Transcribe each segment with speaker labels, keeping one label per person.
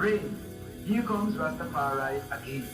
Speaker 1: Rain. Here comes Rastafari again.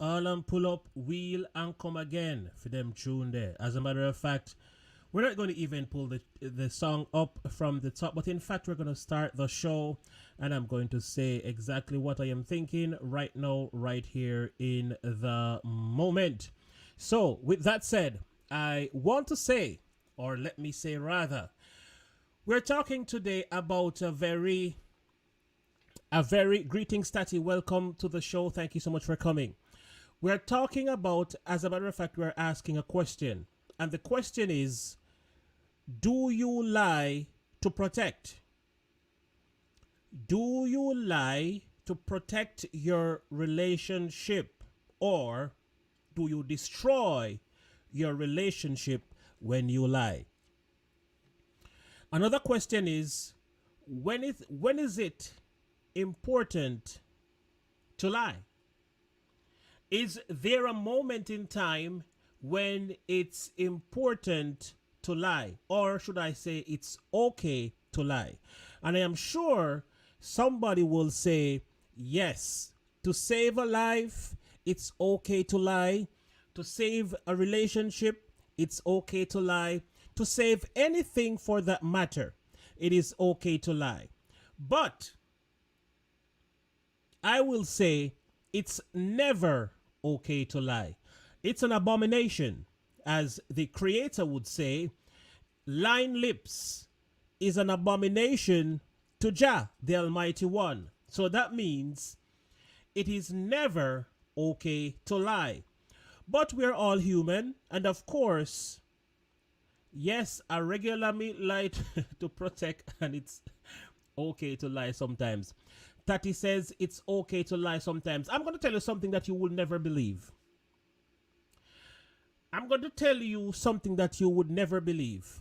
Speaker 2: Harlem pull up, wheel and come again for them tune there. As a matter of fact, we're not going to even pull the song up from the top, but in fact, we're going to start the show, and I'm going to say exactly what I am thinking right now, right here in the moment. So, with that said, I want to say, or let me say rather, we're talking today about a very greeting, Statty. Welcome to the show. Thank you so much for coming. We're talking about, as a matter of fact, we're asking a question. And the question is, do you lie to protect? Do you lie to protect your relationship? Or do you destroy your relationship when you lie? Another question is, when is it important to lie? Is there a moment in time when it's important to lie? Or should I say it's okay to lie? And I am sure somebody will say, yes, to save a life, it's okay to lie. To save a relationship, it's okay to lie. To save anything for that matter, it is okay to lie. But I will say it's never okay to lie. It's an abomination. As the creator would say, lying lips is an abomination to Jah, the Almighty One. So that means it is never okay to lie. But we're all human, and of course, yes, a regular me lie to protect, and it's okay to lie sometimes. Tati says it's okay to lie sometimes. I'm going to tell you something that you will never believe. I'm going to tell you something that you would never believe.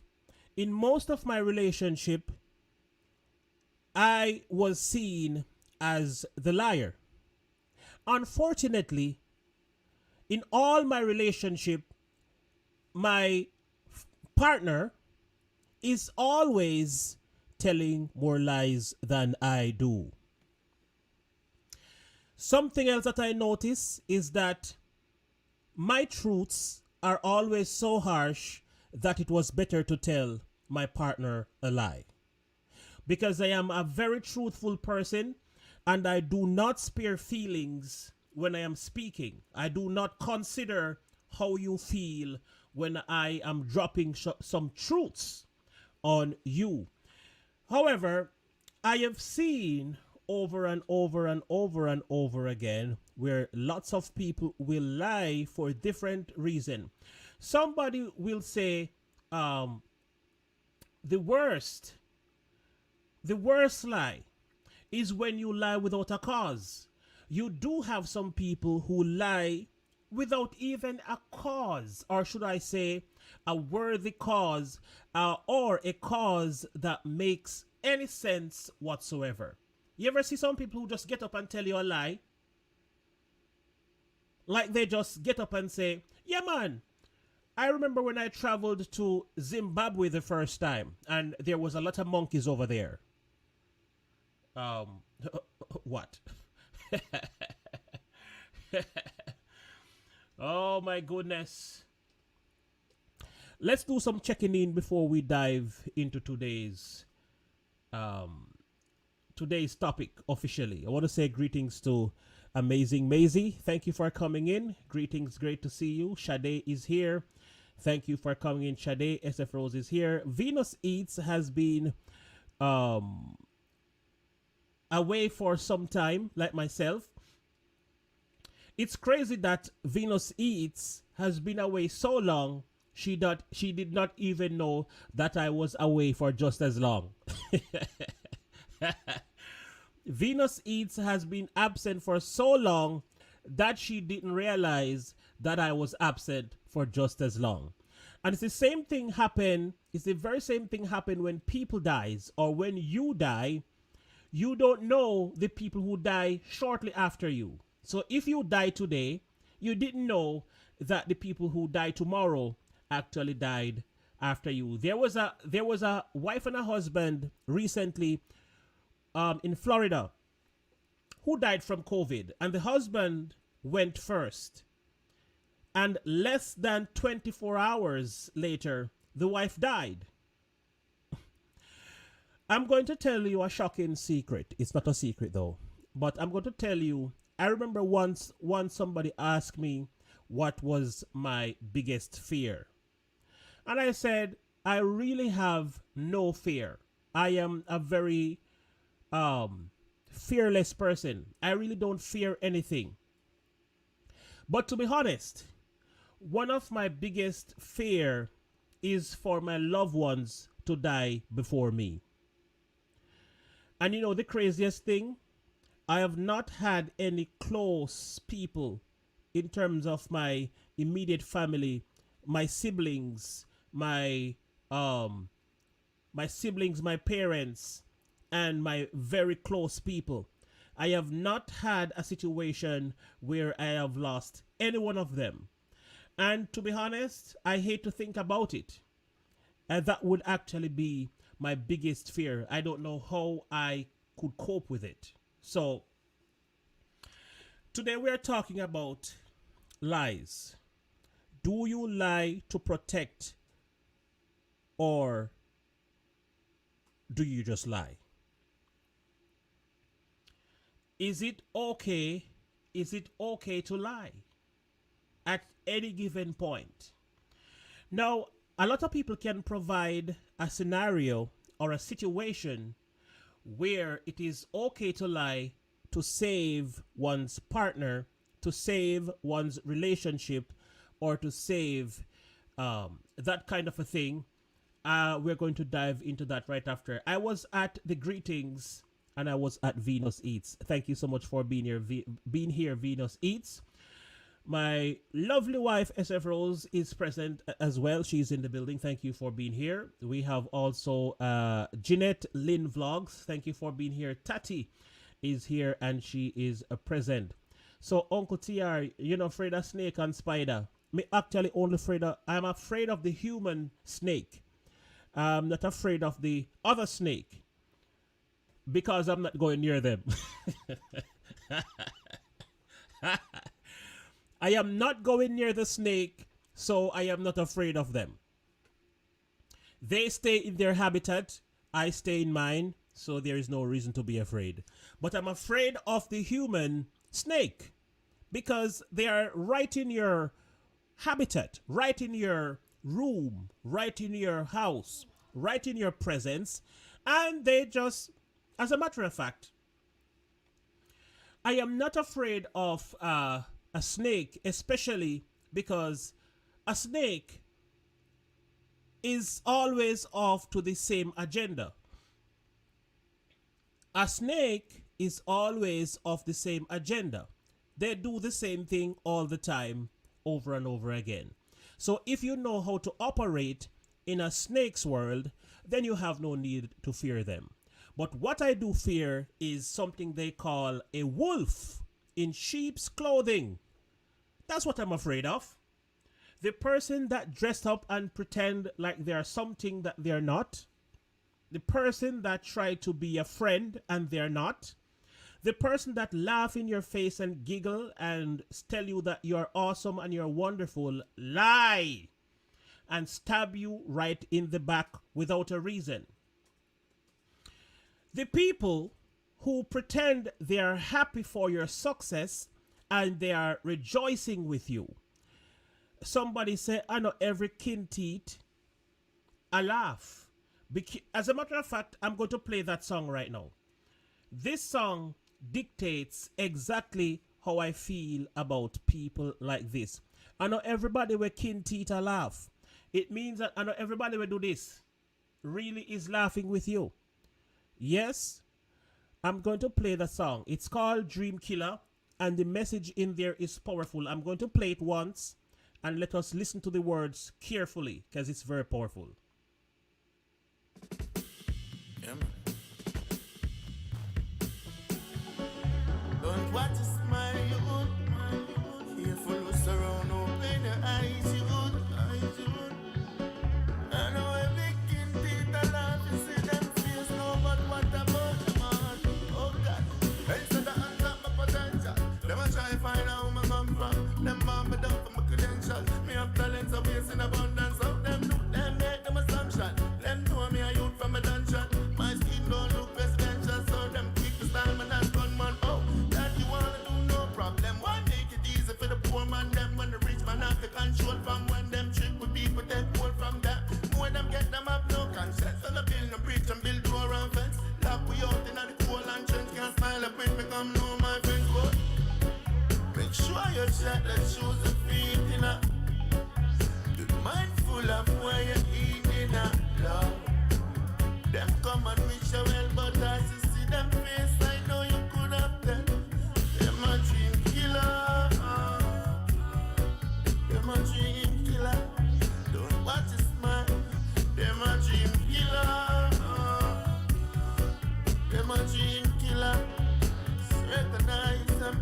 Speaker 2: In most of my relationship, I was seen as the liar. Unfortunately, in all my relationship, my partner is always telling more lies than I do. Something else that I notice is that my truths are always so harsh that it was better to tell my partner a lie. Because I am a very truthful person and I do not spare feelings when I am speaking. I do not consider how you feel when I am dropping some truths on you. However, I have seen over and over and over and over again where lots of people will lie for different reason. Somebody will say, the worst lie is when you lie without a cause. You do have some people who lie without even a cause, or should I say, a worthy cause, or a cause that makes any sense whatsoever. You ever see some people who just get up and tell you a lie? Like they just get up and say, yeah, man, I remember when I traveled to Zimbabwe the first time, and there was a lot of monkeys over there. What? Oh my goodness. Let's do some checking in before we dive into today's topic officially. I want to say greetings to Amazing Maisie. Thank you for coming in. Greetings, great to see you. Sade is here. Thank you for coming in, Sade. SF Rose is here. Venus Eats has been away for some time, like myself. It's crazy that Venus Eats has been away so long. She did not even know that I was away for just as long. Venus Eats has been absent for so long that she didn't realize that I was absent for just as long. And it's the same thing happen. It's the very same thing happen when people dies, or when you die. You don't know the people who die shortly after you. So if you die today, you didn't know that the people who die tomorrow actually died after you. There was a wife and a husband recently in Florida who died from COVID, and the husband went first. And less than 24 hours later, the wife died. I'm going to tell you a shocking secret. It's not a secret though, but I'm going to tell you. I remember once somebody asked me what was my biggest fear. And I said, I really have no fear. I am a very fearless person. I really don't fear anything. But to be honest, one of my biggest fear is for my loved ones to die before me. And you know the craziest thing? I have not had any close people in terms of my immediate family, my siblings, my parents, and my very close people. I have not had a situation where I have lost any one of them. And to be honest, I hate to think about it. And that would actually be my biggest fear. I don't know how I could cope with it. So, today we are talking about lies. Do you lie to protect, or do you just lie? Is it okay? Is it okay to lie at any given point? Now, a lot of people can provide a scenario or a situation where it is okay to lie to save one's partner, to save one's relationship, or to save that kind of a thing. We're going to dive into that right after. I was at the greetings and I was at Venus Eats. Thank you so much for being here, Venus Eats. My lovely wife, SF Rose, is present as well. She's in the building. Thank you for being here. We have also Jeanette Lynn Vlogs. Thank you for being here. Tati is here and she is present. So, Uncle TR, you're not afraid of snake and spider. Me actually only I'm afraid of the human snake. I'm not afraid of the other snake. because I'm not going near them. I am not going near the snake, so I am not afraid of them. They stay in their habitat, I stay in mine, so there is no reason to be afraid. But I'm afraid of the human snake because they are right in your habitat, right in your room, right in your house, right in your presence, and they just, as a matter of fact, I am not afraid of a snake, especially because a snake is always off to the same agenda. A snake is always of the same agenda. They do the same thing all the time, over and over again. So if you know how to operate in a snake's world, then you have no need to fear them. But what I do fear is something they call a wolf in sheep's clothing. That's what I'm afraid of. The person that dressed up and pretend like they are something that they're not. The person that try to be a friend and they're not. The person that laugh in your face and giggle and tell you that you're awesome and you're wonderful, lie and stab you right in the back without a reason. The people who pretend they are happy for your success and they are rejoicing with you. Somebody say, I know every kin teeth. I laugh. As a matter of fact, I'm going to play that song right now. This song dictates exactly how I feel about people like this. I know everybody with kin teeth a laugh. It means that I know everybody will do this. Really is laughing with you. Yes, I'm going to play the song. It's called Dream Killer, and the message in there is powerful. I'm going to play it once, and let us listen to the words carefully, because it's very powerful.
Speaker 3: Yeah, man. Don't watch a smile, you careful what's around, open your eyes, you I know every kid did a lot, you see them face, no, but what about them on? Oh God, hey, so the hands up my potential. Them a try find out where I come from. Them man me down for my credentials. Me have talents of waste in abundance. Of them look, them make them a sunshine. Them know me a youth from a dungeon. My skin don't look presidential, so them keep the style man and gunman. Oh, that you wanna do no problem. Why make it easy for the poor man? Them when the rich man have the control from when them trick with people take hold from that. More them get them have no conscience. So they build no bridge and build door and fence. Lock we out in the cold and trench. Can't smile up with me come know my friends good. Make sure you check the shoes and feet in a. Be mindful of where you're eating at, love. Them come and wish you well, but as you see them face, I know you could have them. Them a dream killer. Them a dream killer. Don't watch your smile. Them a dream killer. Them a dream killer. Recognize them.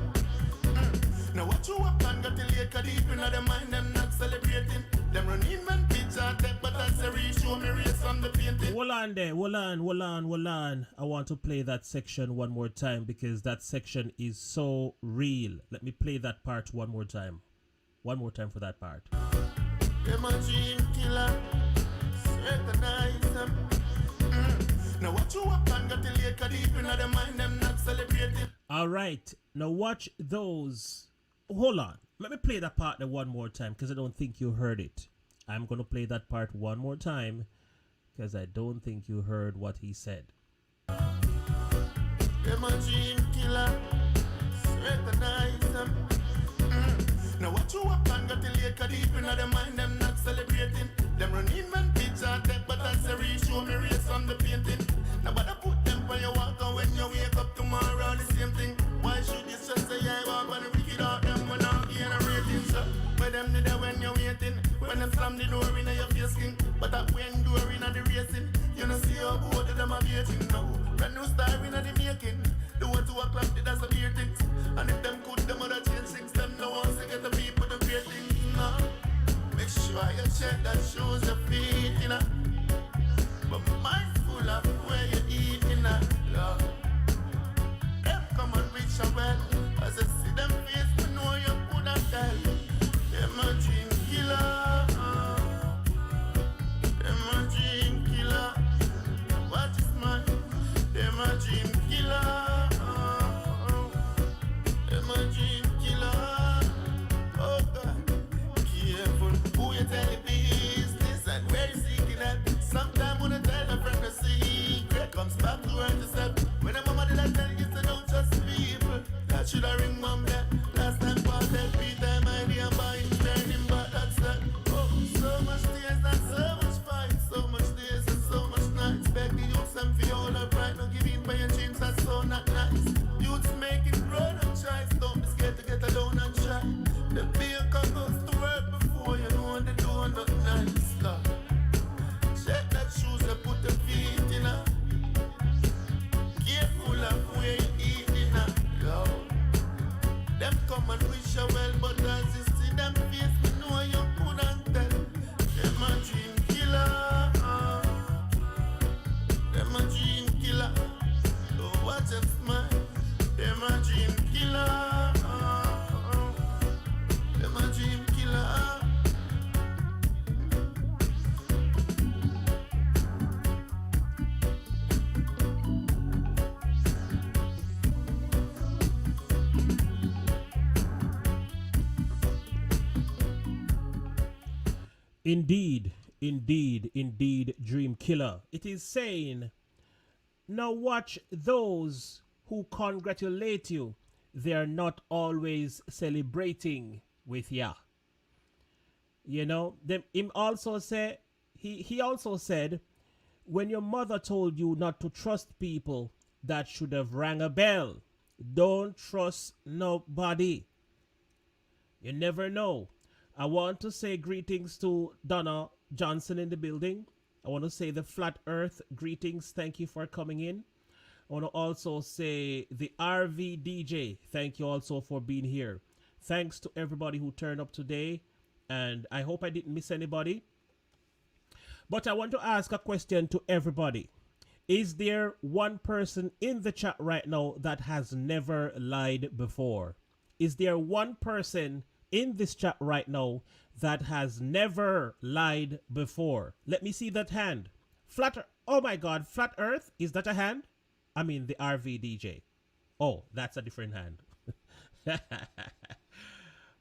Speaker 3: Now what you up and got the late, cause deep in the mind, them not celebrating. Them running man picture dead, but as a show me race on the painting.
Speaker 2: Hold on there, hold on. I want to play that section one more time because that section is so real. Let me play that part one more time. One more time for that part.
Speaker 3: Them a dream killer. Recognize them. Now what you up and got the late, cause deep in the mind, them not celebrating.
Speaker 2: Alright, now watch those. Hold on. Let me play that part one more time because I don't think you heard it. I'm going to play that part one more time because I don't think you heard what he said.
Speaker 3: Them a dream killer. Recognize them. Now what you up and got the late, cause deep in the mind, them not celebrating. Them running man picture dead, but as a show me race on the painting. Now but I put them for your walk and when you wake up tomorrow the same thing. Why should you just say I walk on the wicked out them when I'm getting a rating, sir? But them need when you're waiting. When them slam the door in your face king. But that when door in the racing. You know see how both of them are waiting now. Brand new star in the making. The 1 2 o'clock did that's a beer things. And if them could them other change things, them no one to get the people to great things. No. Make sure you check that shoes your feet in a. But mindful of where you're eating at, love.
Speaker 2: Indeed, indeed, indeed, Dream Killer. It is saying, now watch those who congratulate you. They are not always celebrating with ya. You know, them him also say he also said, when your mother told you not to trust people, that should have rang a bell. Don't trust nobody. You never know. I want to say greetings to Donna Johnson in the building. I want to say the Flat Earth greetings. Thank you for coming in. I want to also say the RV DJ. Thank you also for being here. Thanks to everybody who turned up today. And I hope I didn't miss anybody. But I want to ask a question to everybody. Is there one person in the chat right now that has never lied before? Is there one person in this chat right now that has never lied before? Let me see that hand. Oh my God, Flat Earth, is that a hand? I mean the RV DJ. Oh, that's a different hand.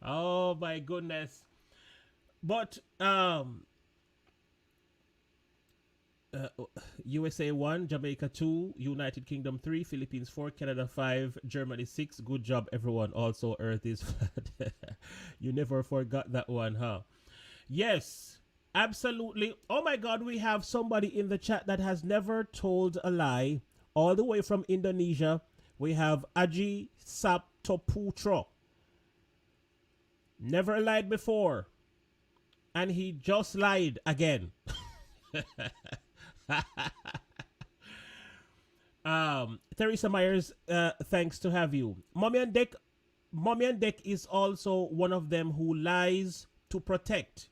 Speaker 2: Oh my goodness. But USA 1, Jamaica 2, United Kingdom 3, Philippines 4, Canada 5, Germany 6. Good job, everyone. Also, Earth is flat. You never forgot that one, huh? Yes, absolutely. Oh my God, we have somebody in the chat that has never told a lie. All the way from Indonesia, we have Aji Saptoputro. Never lied before. And he just lied again. Teresa Myers, thanks to have you. Mommy and Deck is also one of them who lies to protect.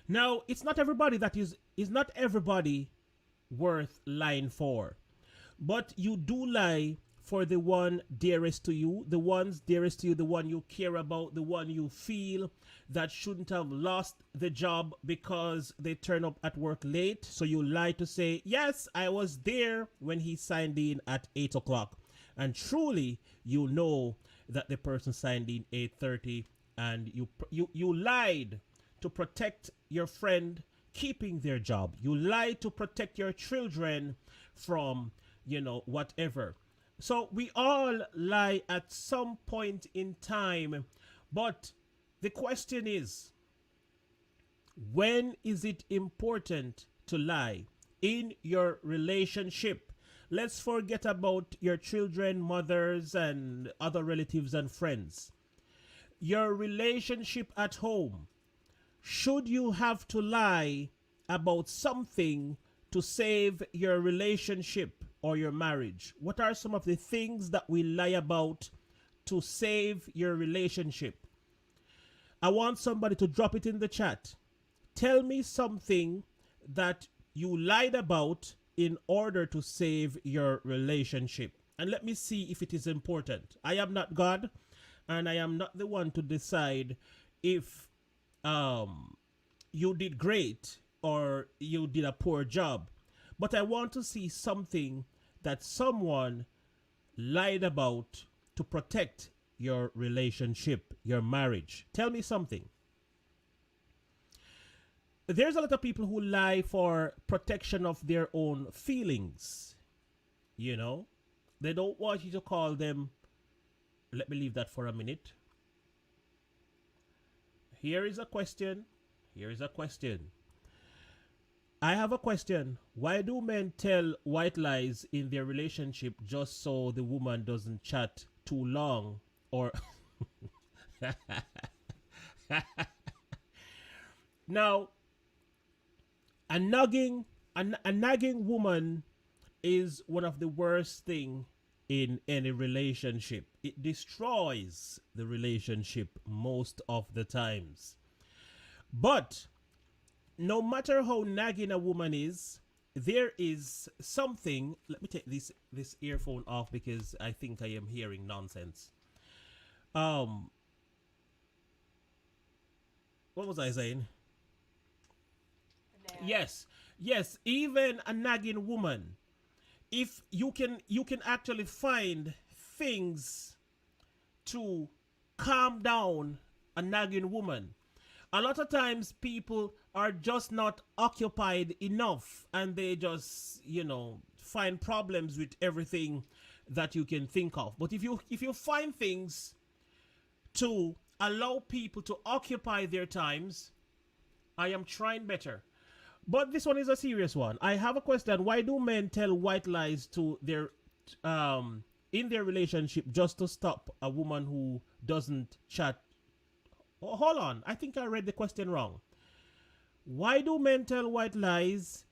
Speaker 2: Now, it's not everybody that is not everybody worth lying for. But you do lie for the one dearest to you, the ones dearest to you, the one you care about, the one you feel that shouldn't have lost the job because they turn up at work late. So you lie to say, yes, I was there when he signed in at 8 o'clock. And truly, you know that the person signed in 8:30, and you lied to protect your friend keeping their job. You lied to protect your children from, whatever. So we all lie at some point in time, but the question is, when is it important to lie in your relationship? Let's forget about your children, mothers, and other relatives and friends. Your relationship at home. Should you have to lie about something to save your relationship or your marriage? What are some of the things that we lie about to save your relationship? I want somebody to drop it in the chat. Tell me something that you lied about in order to save your relationship. And let me see if it is important. I am not God, and I am not the one to decide if you did great or you did a poor job. But I want to see something that someone lied about to protect your relationship, your marriage. Tell me something. There's a lot of people who lie for protection of their own feelings. They don't want you to call them. Let me leave that for a minute. Here is a question. I have a question. Why do men tell white lies in their relationship just so the woman doesn't chat too long or... Now, a nagging woman is one of the worst thing in any relationship. It destroys the relationship most of the times. But no matter how nagging a woman is, there is something. Let me take this earphone off because I think I am hearing nonsense. What was I saying? Yes, even a nagging woman, if you can actually find things to calm down a nagging woman. A lot of times people are just not occupied enough and they just, find problems with everything that you can think of. But if you find things to allow people to occupy their times, I am trying better. But this one is a serious one. I have a question. Why do men tell white lies to their in their relationship just to stop a woman who doesn't chat? Oh, hold on. I think I read the question wrong. Why do men tell white lies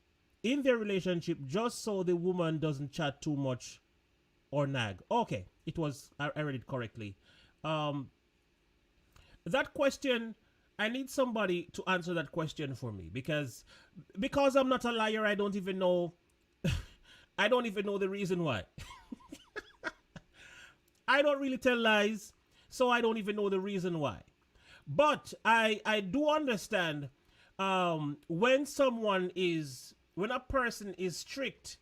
Speaker 2: in their relationship just so the woman doesn't chat too much or nag? Okay, I read it correctly. That question, I need somebody to answer that question for me because I'm not a liar. I don't even know. I don't even know the reason why. I don't really tell lies, so I don't even know the reason why. But I do understand when a person is strict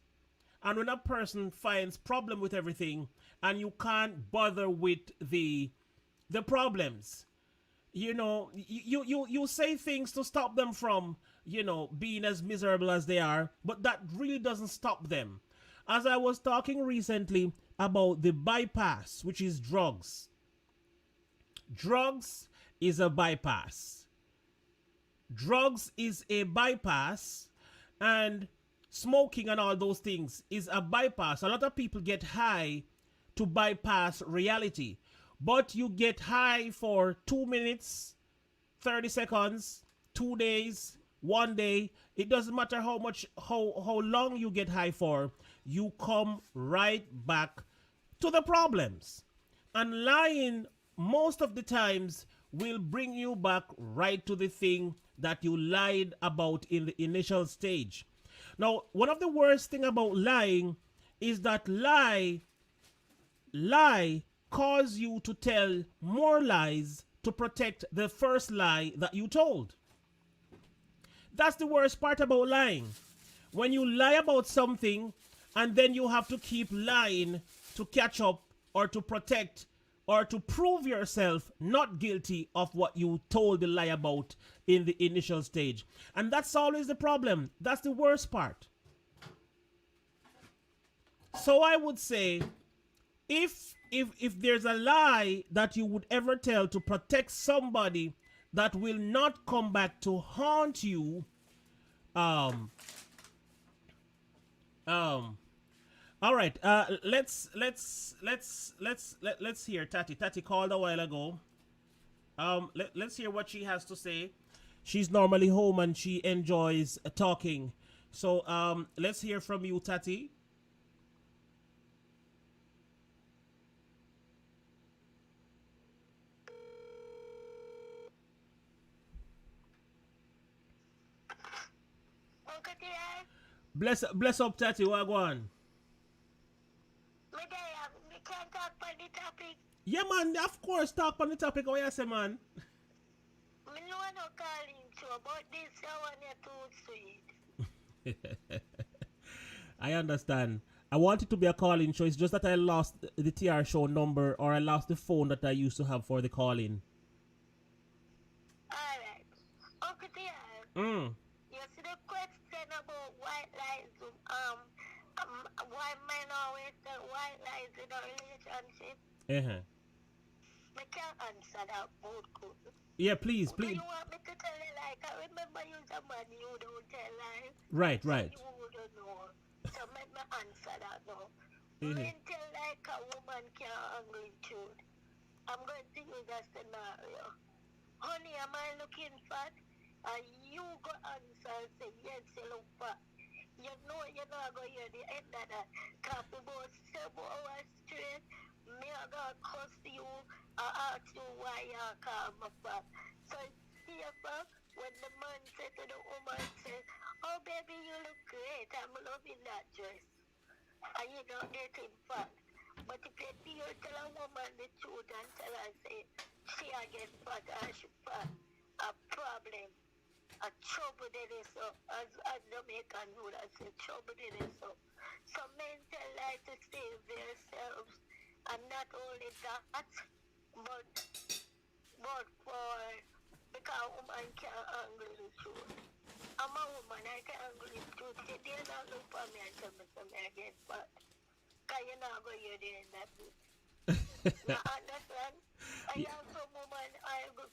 Speaker 2: and when a person finds problem with everything and you can't bother with the problems. You say things to stop them from, being as miserable as they are, but that really doesn't stop them. As I was talking recently about the bypass, which is drugs. Drugs is a bypass. Drugs is a bypass, and smoking and all those things is a bypass. A lot of people get high to bypass reality, but you get high for 2 minutes, 30 seconds, 2 days, 1 day. It doesn't matter how long you get high for, you come right back to the problems. And lying most of the times will bring you back right to the thing that you lied about in the initial stage. Now, one of the worst thing about lying is that lie cause you to tell more lies to protect the first lie that you told. That's the worst part about lying. When you lie about something and then you have to keep lying to catch up or to protect or to prove yourself not guilty of what you told the lie about in the initial stage. And that's always the problem. That's the worst part. So I would say, if there's a lie that you would ever tell to protect somebody that will not come back to haunt you, all right, let's hear Tati. Tati called a while ago. Let's hear what she has to say. She's normally home and she enjoys talking. So let's hear from you, Tati. Bless up, Tati. What go on?
Speaker 4: We can talk about the topic.
Speaker 2: Yeah, man. Of course, talk on the topic. What you say, man?
Speaker 4: I know I'm not calling you about this. I want you to sweet.
Speaker 2: I understand. I want it to be a call-in show. It's just that I lost the TR show number, or I lost the phone that I used to have for the call-in.
Speaker 4: Alright. Uncle TR. You see the question about white lies, why men always tell white lies in a relationship? I can't answer that both good.
Speaker 2: Yeah, please.
Speaker 4: Do you want me to tell you, like, I remember you're a man, you don't tell lies.
Speaker 2: Right.
Speaker 4: You wouldn't know. So let me answer that now. Men tell like a woman can't handle truth. I'm going to use a scenario. Honey, am I looking fat? And you go answer and say, yes, you look fat. You know you're not going to hear the end of that. Because for about 7 hours straight, me I going to cuss you and ask you why you call me fat. So see you fat, when the man said to the woman, say, oh baby, you look great, I'm loving that dress. And you don't get him fat. But if you tell a woman the truth and tell her, say, she get fat or she fat, a problem. A trouble that is up, as Jamaican would have said, trouble that is up. Some men tell lies to save themselves, and not only that, but for because woman can't handle the truth. I'm a woman, I can handle the truth. You dare not look for me and tell me something again, but because you're not going to hear the end of it. You understand? I have some woman argue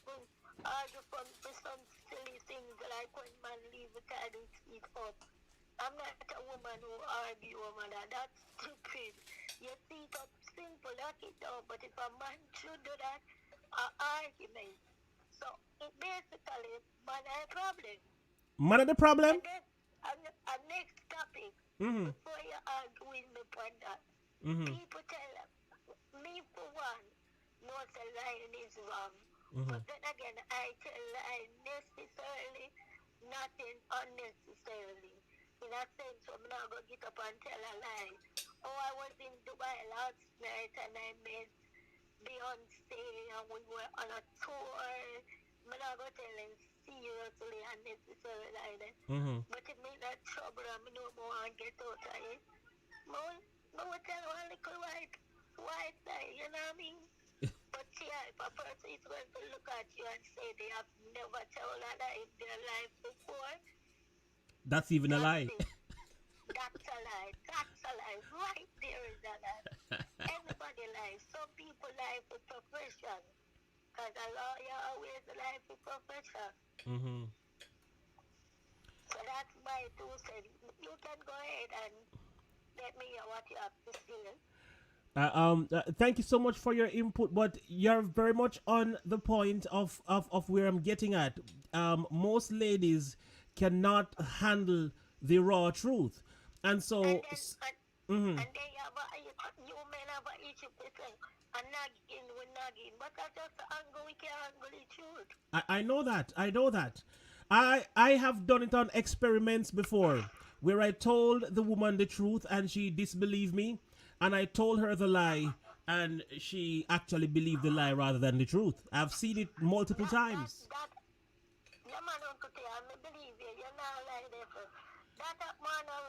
Speaker 4: for some silly things like when man leave the child and speak up. I'm not a woman who argue over that. That's stupid. You speak up simple, lock it down. But if a man should do that, an argument. So it basically, man, I have a problem.
Speaker 2: Man of the problem?
Speaker 4: And then, a next topic,
Speaker 2: Mm-hmm.
Speaker 4: before you argue with me on that,
Speaker 2: Mm-hmm.
Speaker 4: people tell me, for one, know the line is wrong.
Speaker 2: Mm-hmm.
Speaker 4: But then again, I tell lie necessarily, nothing unnecessarily. In a sense, I'm not going to get up and tell a lie. Oh, I was in Dubai last night and I met Beyonce and we were on a tour. I'm not going to tell them seriously unnecessarily like that.
Speaker 2: Mm-hmm.
Speaker 4: But it means that trouble and I know more and get out of it. I will tell one little white lie, you know what I mean? But yeah, if a person is going to look at you and say they have never told a lie in their life before,
Speaker 2: That's even a lie.
Speaker 4: That's a lie. That's a lie. Right there is a lie. Everybody lies. Some people lie for profession. Because a lawyer always lie for profession.
Speaker 2: Mm-hmm.
Speaker 4: So that's my 2 cents. You can go ahead and let me hear what you have to say.
Speaker 2: Thank you so much for your input, but you're very much on the point of where I'm getting at. Most ladies cannot handle the raw truth, and so
Speaker 4: And then,
Speaker 2: mhm.
Speaker 4: and then you men have an issue with a nagging with nagging. But that's just the angle we can handle the truth.
Speaker 2: I know that. I know that. I have done it on experiments before where I told the woman the truth and she disbelieved me, and I told her the lie and she actually believed the lie rather than the truth. I've seen it multiple times.
Speaker 4: Your man, Uncle T, I believe you. You're not like that. That man a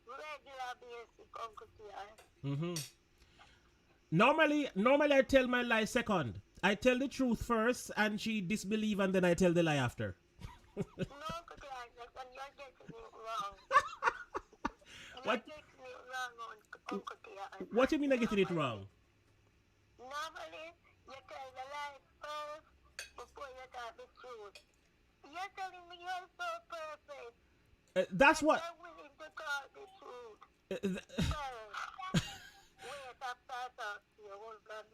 Speaker 4: regular basic, Uncle T.
Speaker 2: Mm-hmm. Normally I tell my lie second. I tell the truth first and she disbelieve and then I tell the lie after.
Speaker 4: No, Uncle T, you're getting it wrong.
Speaker 2: What?
Speaker 4: You're getting it wrong, Uncle T.
Speaker 2: What do you mean I'm getting it wrong?
Speaker 4: Normally, you tell the lie first before you tell the truth. You're telling me you're so perfect.
Speaker 2: That's what.
Speaker 4: You're willing to tell the truth. First. Wait, after I talk to you, hold on.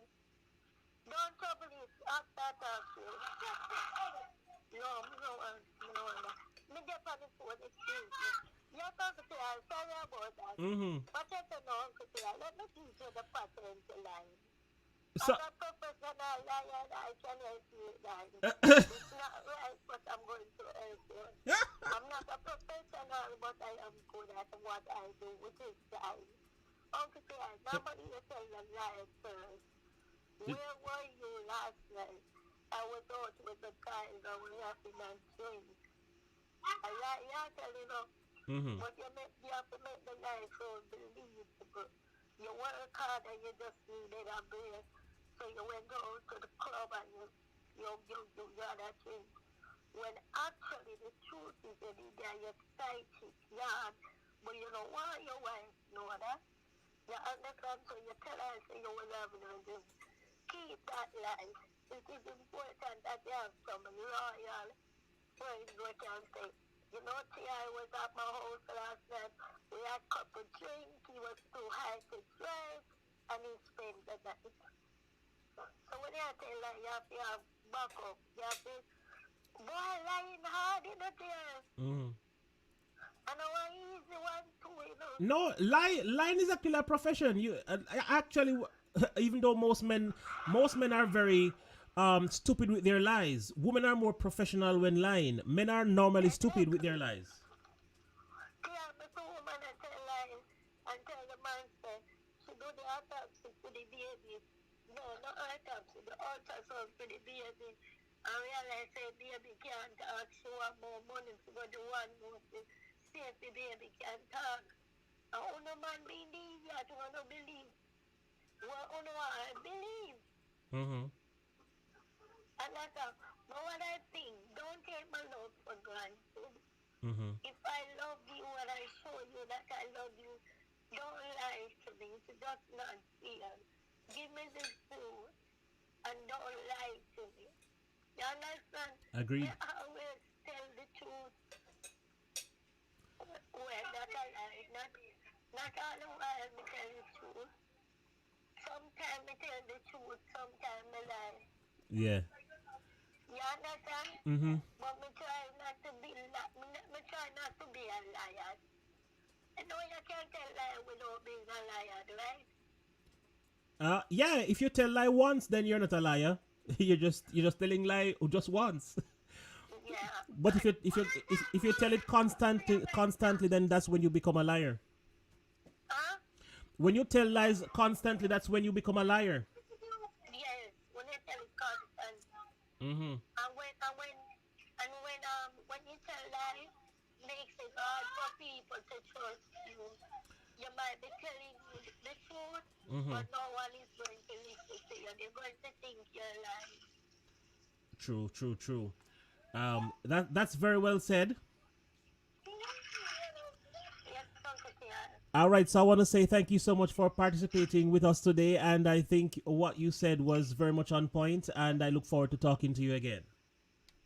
Speaker 4: Don't trouble it after I talk to you. No. Me just on the phone, excuse me. You're talking to me, I'm sorry about that.
Speaker 2: Mm-hmm.
Speaker 4: But I don't know, Uncle T, let me teach you the pattern to lie.
Speaker 2: So,
Speaker 4: As a professional liar, I can help you with that. It's not right, but I'm going to help you. I'm not a professional, but I am good at what I do, which is lie. Uncle T, nobody will tell you lie first. Where were you last night? I was out with the guys and we laughing and drinking. I lie, you're telling them,
Speaker 2: mm-hmm.
Speaker 4: but you have to make the lie so believable. You work hard and you just needed a break. So you went out to the club and you got a drink. When actually the truth is that you're psychic, yeah, but you don't want your wife to know that. You understand? So you tell her so you will have no drink. Keep that life. It is important that you have some loyal friends who can say, you know, T.I. was at my house last night. We had a couple drinks. He was too high to drive, and he spent the night. So when you tell that you have to have backup, you have to, boy, lying hard in the tears.
Speaker 2: Mm-hmm.
Speaker 4: And I want easy one too, you know.
Speaker 2: No, lying is a killer profession. You actually, even though most men are very stupid with their lies. Women are more professional when lying. Men are normally stupid with their lies.
Speaker 4: Yeah, but the woman that tell lies and tell the man say she do the autopsy for the baby. No, not autopsy, the ultrasound for the baby. And realize say baby can't talk, she want more money to go do one more to see if the baby can talk. And who no man believe that, who no believe. Who no want believe.
Speaker 2: Mm-hmm.
Speaker 4: And that's how, But what I think, don't take my love for granted.
Speaker 2: Mm-hmm.
Speaker 4: If I love you and I show you that I love you, don't lie to me. It's just not fair. Give me the truth and don't lie to me. You understand?
Speaker 2: Agreed.
Speaker 4: I always tell the truth. Well, not a lie. Not all the while me tell the truth. Sometimes I tell the truth, sometimes I lie.
Speaker 2: Yeah.
Speaker 4: You understand?
Speaker 2: Mm-hmm.
Speaker 4: But me try not to be me try not to be a liar. You know you can't tell lie without being a liar, right?
Speaker 2: Yeah, if you tell lie once, then you're not a liar. You're just telling lie just once.
Speaker 4: Yeah.
Speaker 2: But if you tell it constantly, then that's when you become a liar.
Speaker 4: Huh?
Speaker 2: When you tell lies constantly, that's when you become a liar.
Speaker 4: Yes. When you tell it constant.
Speaker 2: Mm-hmm.
Speaker 4: When you tell lie, makes it hard for people to trust you. You might be telling you the truth, but no one is going to listen to you. They're going to think you're lying.
Speaker 2: True. That's very well said.
Speaker 4: Yes, Uncle Tian.
Speaker 2: All right, so I want to say thank you so much for participating with us today, and I think what you said was very much on point, and I look forward to talking to you again.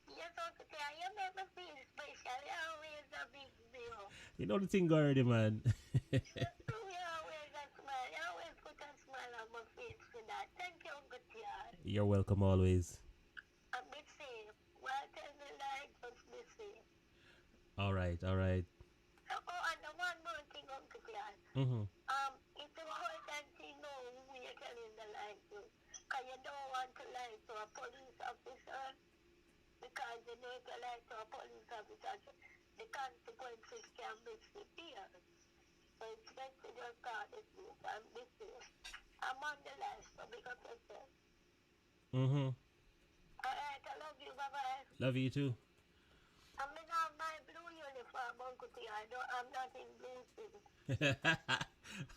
Speaker 4: Yes, Uncle Tian, you make me feel special. You always a big deal.
Speaker 2: You know the thing already, man.
Speaker 4: You always a smile. You always put a smile on my face for that. Thank you, Uncle Tian.
Speaker 2: You're welcome always.
Speaker 4: And be safe. Well, tell me like, just be safe.
Speaker 2: All right.
Speaker 4: Oh, and the one more thing, Uncle Tian.
Speaker 2: Mm-hmm.
Speaker 4: It's important to know who you're telling the lie to. Because you don't want to lie to a police officer. Because you know if you lie to a police officer, the consequences can be severe. So it's best to just start the truth and be safe. I'm on the line, so big up yourself.
Speaker 2: Mm-hmm.
Speaker 4: Alright, I love you, bye-bye.
Speaker 2: Love you too.
Speaker 4: I'm in my blue uniform, Uncle T. I'm not in blue suit.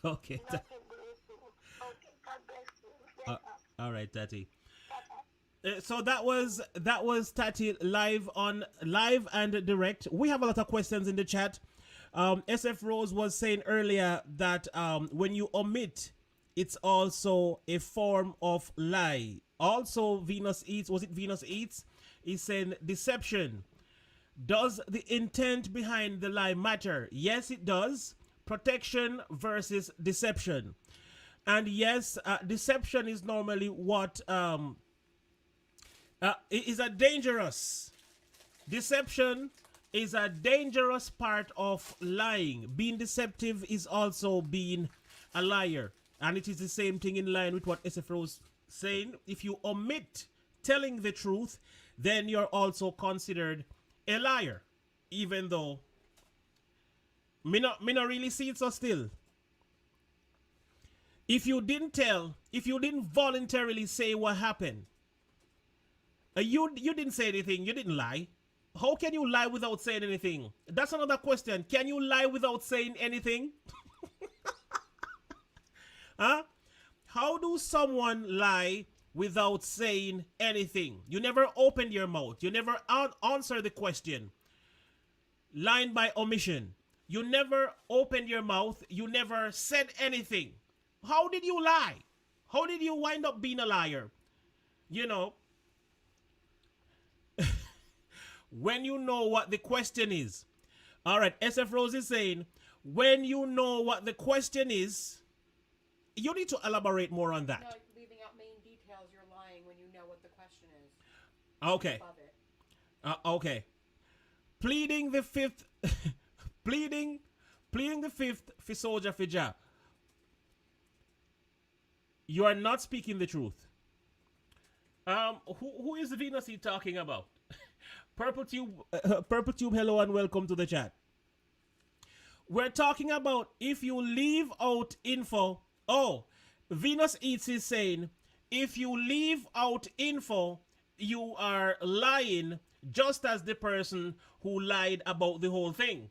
Speaker 2: Okay.
Speaker 4: Not in blue suit. Okay, God bless you. Yes,
Speaker 2: All right, Tati.
Speaker 4: bye-bye.
Speaker 2: So that was Tati live and direct. We have a lot of questions in the chat. SF Rose was saying earlier that when you omit, it's also a form of lie. Also, Venus Eats, was it Venus Eats? Is saying deception. Does the intent behind the lie matter? Yes, it does. Protection versus deception. And yes, deception is normally what is a dangerous. Deception is a dangerous part of lying. Being deceptive is also being a liar. And it is the same thing in line with what SF Rose saying. If you omit telling the truth, then you're also considered a liar. Even though me not really see it so still. If you didn't voluntarily say what happened, you didn't say anything, you didn't lie. How can you lie without saying anything? That's another question. Can you lie without saying anything? Huh? How do someone lie without saying anything? You never opened your mouth. You never answer the question. Lying by omission. You never opened your mouth. You never said anything. How did you lie? How did you wind up being a liar? You know, when you know what the question is. All right, SF Rose is saying, when you know what the question is, you need to elaborate more on that.
Speaker 5: No, leaving out main details, you're lying when you know what the question is.
Speaker 2: Okay.
Speaker 5: Above it.
Speaker 2: Okay. Pleading the fifth, pleading the fifth for soldier for job. You are not speaking the truth. Who is Venus he talking about? Purple Tube, hello and welcome to the chat. We're talking about if you leave out info. Oh, Venus Eats is saying, if you leave out info, you are lying just as the person who lied about the whole thing.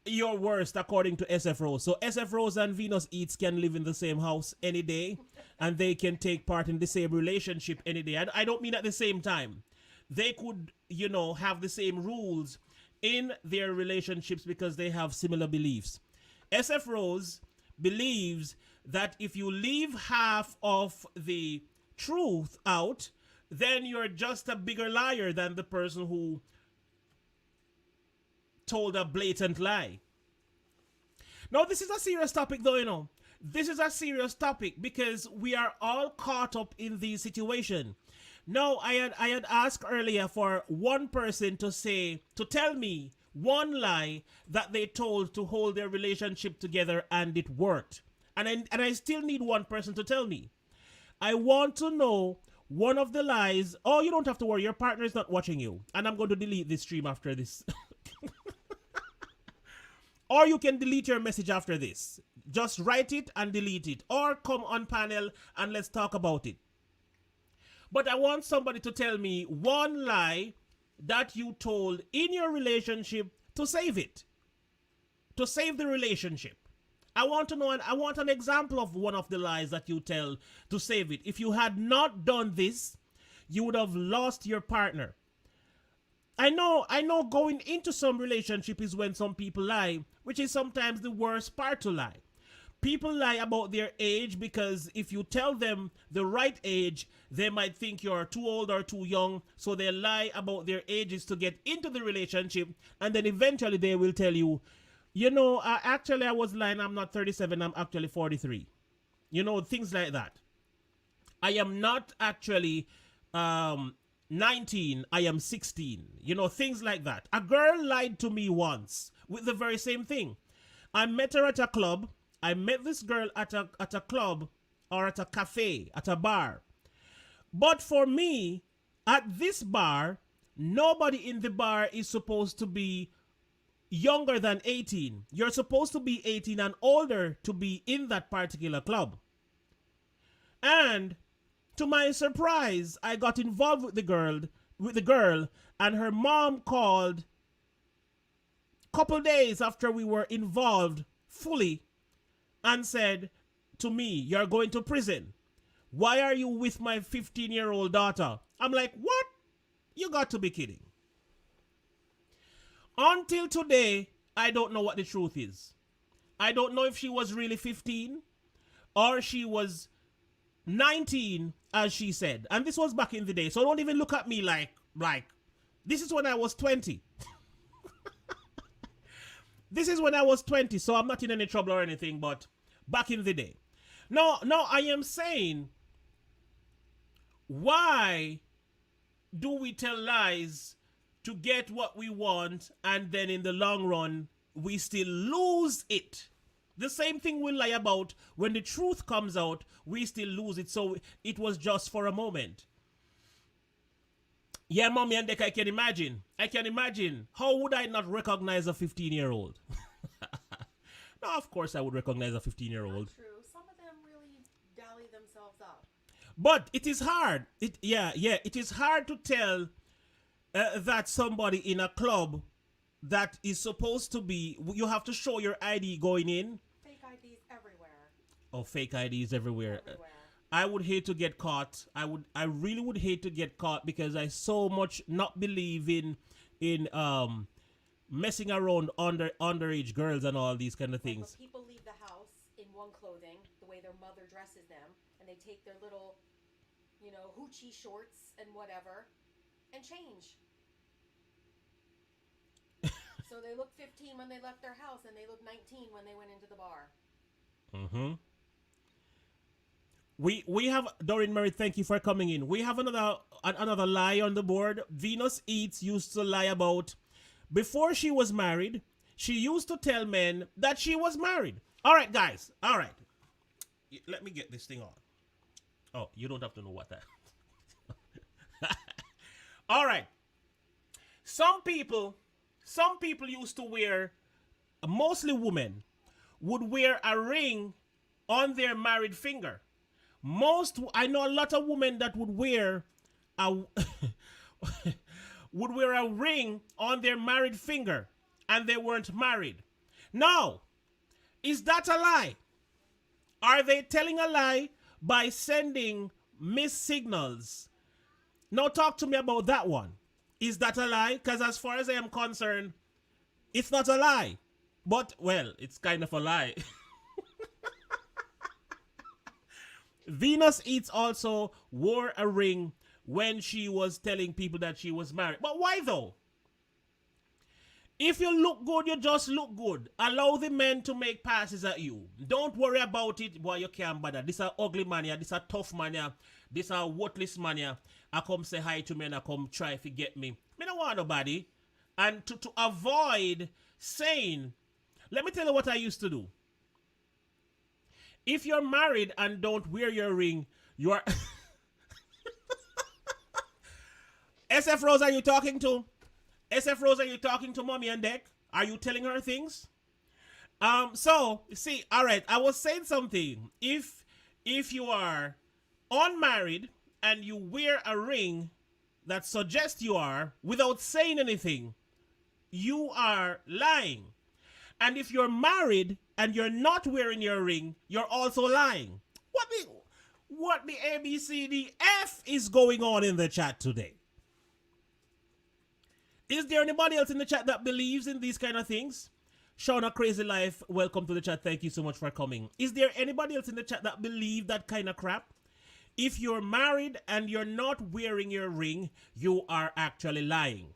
Speaker 2: You're worst according to SF Rose. So SF Rose and Venus Eats can live in the same house any day, and they can take part in the same relationship any day. I don't mean at the same time. They could, have the same rules in their relationships because they have similar beliefs. SF Rose believes that if you leave half of the truth out, then you're just a bigger liar than the person who told a blatant lie. Now, this is a serious topic, though, This is a serious topic because we are all caught up in the situation. Now, I had asked earlier for one person to tell me one lie that they told to hold their relationship together and it worked. And I still need one person to tell me. I want to know one of the lies. Oh, you don't have to worry. Your partner is not watching you. And I'm going to delete this stream after this. Or you can delete your message after this. Just write it and delete it. Or come on panel and let's talk about it. But I want somebody to tell me one lie that you told in your relationship to save it. To save the relationship. I want to know, and I want an example of one of the lies that you tell to save it. If you had not done this, you would have lost your partner. I know going into some relationship is when some people lie, which is sometimes the worst part to lie. People lie about their age because if you tell them the right age, they might think you're too old or too young. So they lie about their ages to get into the relationship. And then eventually they will tell you, actually I was lying. I'm not 37. I'm actually 43. Things like that. I am not actually 19. I am 16. Things like that. A girl lied to me once with the very same thing. I met her at a club. I met this girl at a club or at a cafe, at a bar. But for me, at this bar, nobody in the bar is supposed to be younger than 18. You're supposed to be 18 and older to be in that particular club. And to my surprise, I got involved with the girl, and her mom called a couple days after we were involved fully and said to me, "You're going to prison. Why are you with my 15-year-old daughter?" I'm like, what? You got to be kidding. Until today, I don't know what the truth is. I don't know if she was really 15 or she was 19, as she said. And this was back in the day. So don't even look at me like this is when I was 20. This is when I was 20, so I'm not in any trouble or anything, but back in the day. Now I am saying, why do we tell lies to get what we want and then in the long run, we still lose it? The same thing we lie about. When the truth comes out, we still lose it. So it was just for a moment. Yeah, Mommy and Dek, I can imagine. How would I not recognize a 15-year-old? No, of course I would recognize a 15-year-old.
Speaker 5: True. Some of them really dally themselves up.
Speaker 2: But it is hard. It is hard to tell that somebody in a club that is supposed to be, you have to show your ID going in.
Speaker 5: Fake IDs everywhere.
Speaker 2: Oh, fake IDs everywhere. I would hate to get caught. I really would hate to get caught because I so much not believe in messing around underage girls and all these kind of things.
Speaker 5: But people leave the house in one clothing, the way their mother dresses them, and they take their little, hoochie shorts and whatever, and change. So they look 15 when they left their house, and they look 19 when they went into the bar.
Speaker 2: Mm-hmm. We have Doreen Murray, thank you for coming in. We have another lie on the board. Venus Eats used to lie about before she was married. She used to tell men that she was married. All right, guys. All right. Let me get this thing on. Oh, you don't have to know what that. All right. Some people used to wear, mostly women, would wear a ring on their married finger. I know a lot of women that would wear a ring on their married finger and they weren't married. Now, is that a lie? Are they telling a lie by sending missed signals? Now talk to me about that one. Is that a lie? Because as far as I am concerned, it's not a lie. But, well, it's kind of a lie. Venus Eats also wore a ring when she was telling people that she was married. But why though? If you look good, you just look good. Allow the men to make passes at you. Don't worry about it. Boy, you can't bother. This a ugly man here. This a tough man here. This a worthless man here. I come say hi to me and I come try to get me. Me don't want nobody. And to avoid saying, let me tell you what I used to do. If you're married and don't wear your ring, you are... SF Rose, are you talking to? SF Rose, are you talking to Mommy and Deck? Are you telling her things? So, see, all right, I was saying something. If you are unmarried and you wear a ring that suggests you are, without saying anything, you are lying. And if you're married and you're not wearing your ring, you're also lying. What the ABCDF is going on in the chat today? Is there anybody else in the chat that believes in these kind of things? Shauna Crazy Life, welcome to the chat. Thank you so much for coming. Is there anybody else in the chat that believes that kind of crap? If you're married and you're not wearing your ring, you are actually lying.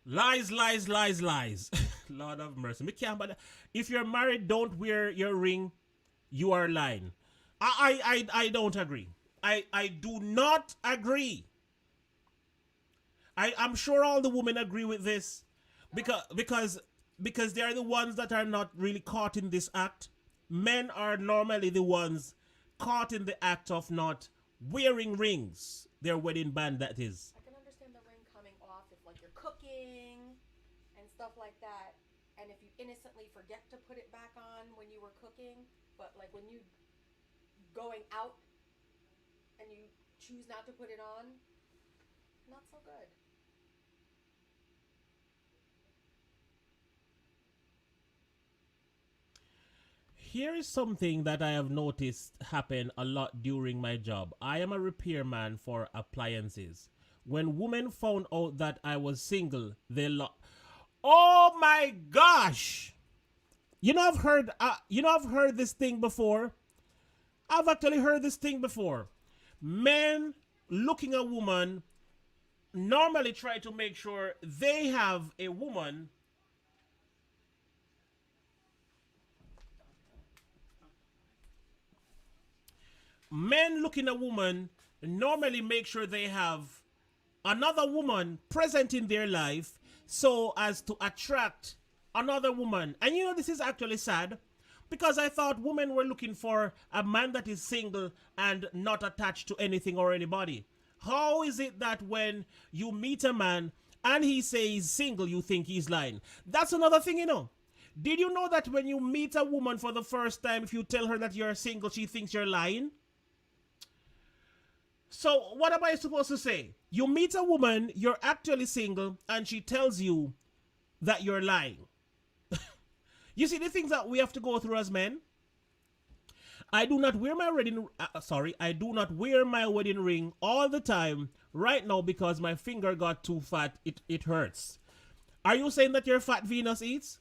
Speaker 2: Lies, lies, lies, lies. Lord of mercy. Me can't, but if you're married, don't wear your ring, you are lying. I don't agree. I do not agree. I'm sure all the women agree with this because they are the ones that are not really caught in this act. Men are normally the ones caught in the act of not wearing rings. Their wedding band, that is.
Speaker 5: I can understand the ring coming off if like you're cooking and stuff like that, and if you innocently forget to put it back on when you were cooking, but like when you going out and you choose not to put it on, not so good.
Speaker 2: Here is something that I have noticed happen a lot during my job. I am a repairman for appliances. When women found out that I was single, they oh my gosh! I've heard this thing before. I've actually heard this thing before. Men looking a woman normally try to make sure they have a woman. Men looking a woman normally make sure they have another woman present in their life so as to attract another woman. And this is actually sad because I thought women were looking for a man that is single and not attached to anything or anybody. How is it that when you meet a man and he says he's single, you think he's lying? That's another thing, Did you know that when you meet a woman for the first time, if you tell her that you're single, she thinks you're lying? So what am I supposed to say? You meet a woman, you're actually single, and she tells you that you're lying. You see the things that we have to go through as men? I do not wear my wedding ring all the time right now because my finger got too fat. It hurts. Are you saying that you're fat, Venus Eats?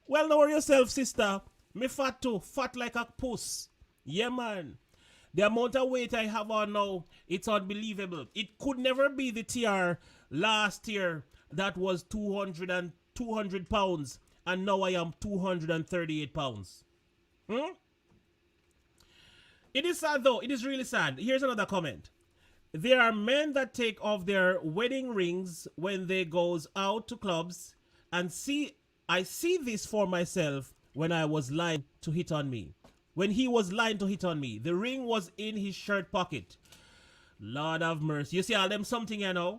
Speaker 2: Well, know yourself, sister. Me fat too. Fat like a puss. Yeah, man. The amount of weight I have on now, it's unbelievable. It could never be the TR last year that was 200 pounds. And now I am 238 pounds. It is sad though. It is really sad. Here's another comment. There are men that take off their wedding rings when they goes out to clubs and I see this for myself when I was lying to hit on me. When he was lying to hit on me. The ring was in his shirt pocket. Lord have mercy. You see all them something,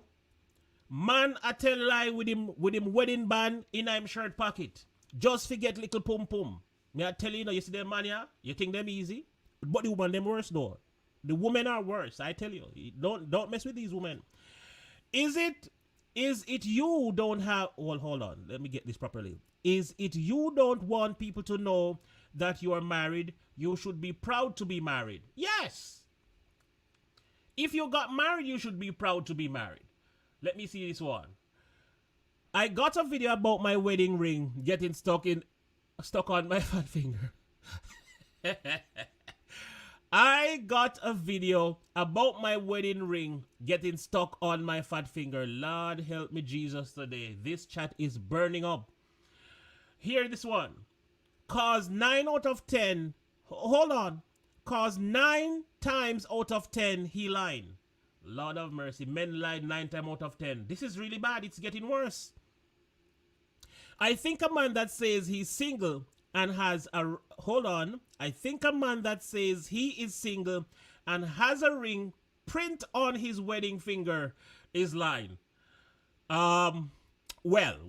Speaker 2: Man, I tell lie with him wedding band in him shirt pocket. Just forget little pum pum. Me I tell you, you see them man here? You think them easy? But the woman them worse though. The women are worse. I tell you. Don't mess with these women. Is it you don't have? Well, hold on. Let me get this properly. Is it you don't want people to know that you are married? You should be proud to be married. Yes. If you got married, you should be proud to be married. Let me see this one. I got a video about my wedding ring getting stuck on my fat finger. I got a video about my wedding ring getting stuck on my fat finger. Lord help me Jesus today. This chat is burning up. Hear this one. Cause 9 out of 10. Hold on. Cause 9 times out of 10 he lied. Lord of mercy. Men lied 9 times out of 10. This is really bad. It's getting worse. I think a man that says he's single and has a... Hold on. I think a man that says he is single and has a ring print on his wedding finger is lying. Well, what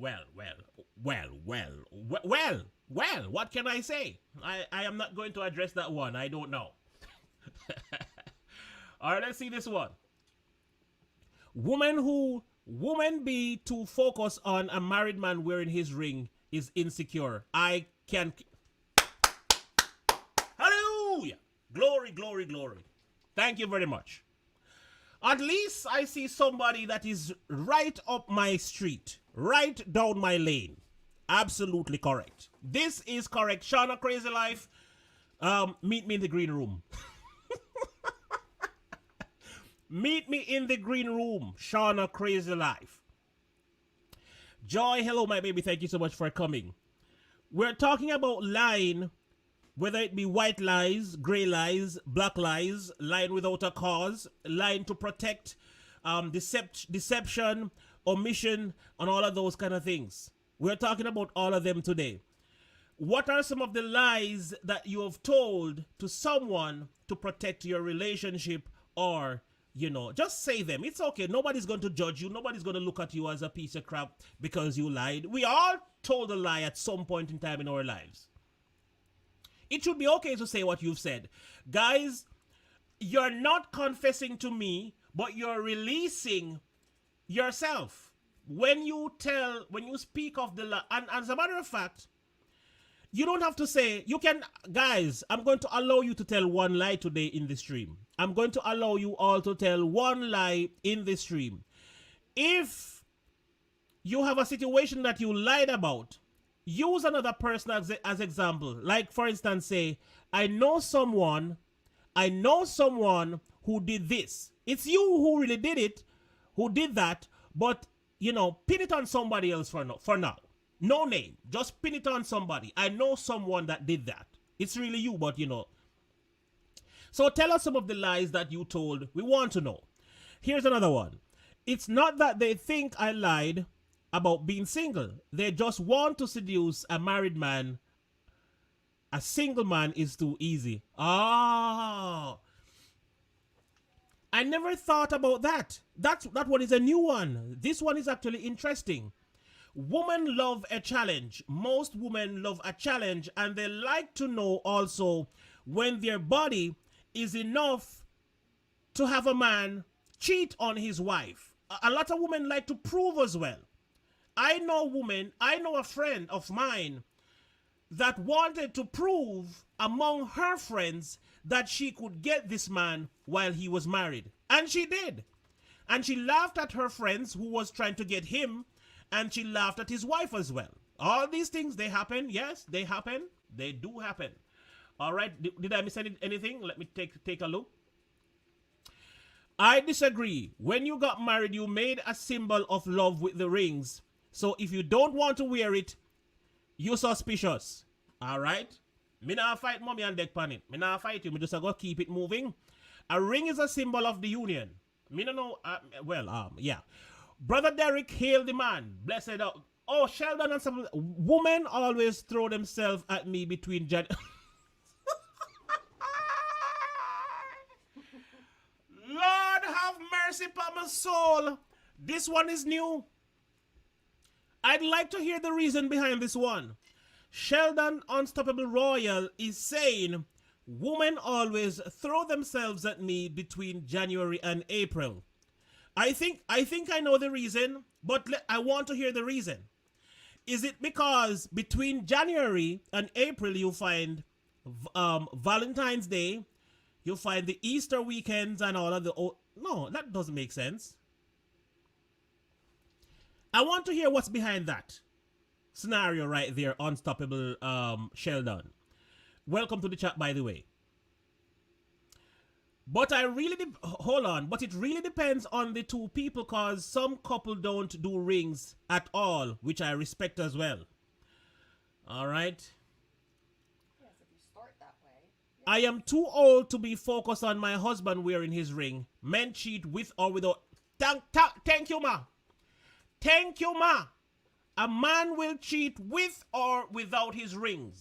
Speaker 2: can I say? I am not going to address that one. I don't know. All right, let's see this one. Woman be to focus on a married man wearing his ring is insecure. I can... Hallelujah! Glory, glory, glory. Thank you very much. At least I see somebody that is right up my street, right down my lane. Absolutely correct. This is correct. Shauna Crazy Life, meet me in the green room. Meet me in the green room, Shauna Crazy Life. Joy, hello my baby, thank you so much for coming. We're talking about lying, whether it be white lies, gray lies, black lies, lying without a cause, lying to protect, deception, omission, and all of those kind of things. We're talking about all of them today. What are some of the lies that you have told to someone to protect your relationship, or, you know, just say them. It's okay. Nobody's going to judge you. Nobody's going to look at you as a piece of crap because you lied. We all told a lie at some point in time in our lives. It should be okay to say what you've said. Guys, you're not confessing to me, but you're releasing yourself. When you speak of the lie, and as a matter of fact, you don't have to say, you can, guys, I'm going to allow you to tell one lie today in the stream. I'm going to allow you all to tell one lie in the stream. If you have a situation that you lied about, use another person as example. Like, for instance, say, I know someone who did this. It's you who really did it, who did that, but, you know, pin it on somebody else for now. No name. Just pin it on somebody. I know someone that did that. It's really you, but, you know. So tell us some of the lies that you told. We want to know. Here's another one. It's not that they think I lied about being single. They just want to seduce a married man. A single man is too easy. Ah. I never thought about that. That one is a new one. This one is actually interesting. Women love a challenge. Most women love a challenge, and they like to know also when their body is enough to have a man cheat on his wife. A lot of women like to prove as well. I know a friend of mine that wanted to prove among her friends that she could get this man while he was married. And she did. And she laughed at her friends who was trying to get him, and she laughed at his wife as well. All these things, they happen. Yes, they happen. They do happen. All right. Did I miss anything? Let me take a look. I disagree. When you got married, you made a symbol of love with the rings. So if you don't want to wear it, you're suspicious. All right? Me not fight mommy and deck pan it. Me not fight you. Me just go keep it moving. A ring is a symbol of the union. Me no know. Yeah. Brother Derek, hail the man. Blessed up. Oh, Sheldon and some women always throw themselves at me between Lord have mercy upon my soul. This one is new. I'd like to hear the reason behind this one. Sheldon Unstoppable Royal is saying Women always throw themselves at me between January and April. I think I know the reason, but I want to hear the reason. Is it because between January and April you find Valentine's Day, you find the Easter weekends and all of the no, that doesn't make sense. I want to hear what's behind that scenario right there, Unstoppable Sheldon. Welcome to the chat, by the way. But hold on, but it really depends on the two people, cause some couple don't do rings at all, which I respect as well. All right.
Speaker 5: Yes, if you start that way.
Speaker 2: I am too old to be focused on my husband wearing his ring. Men cheat with or without. Thank you, ma. Thank you, ma. A man will cheat with or without his ring.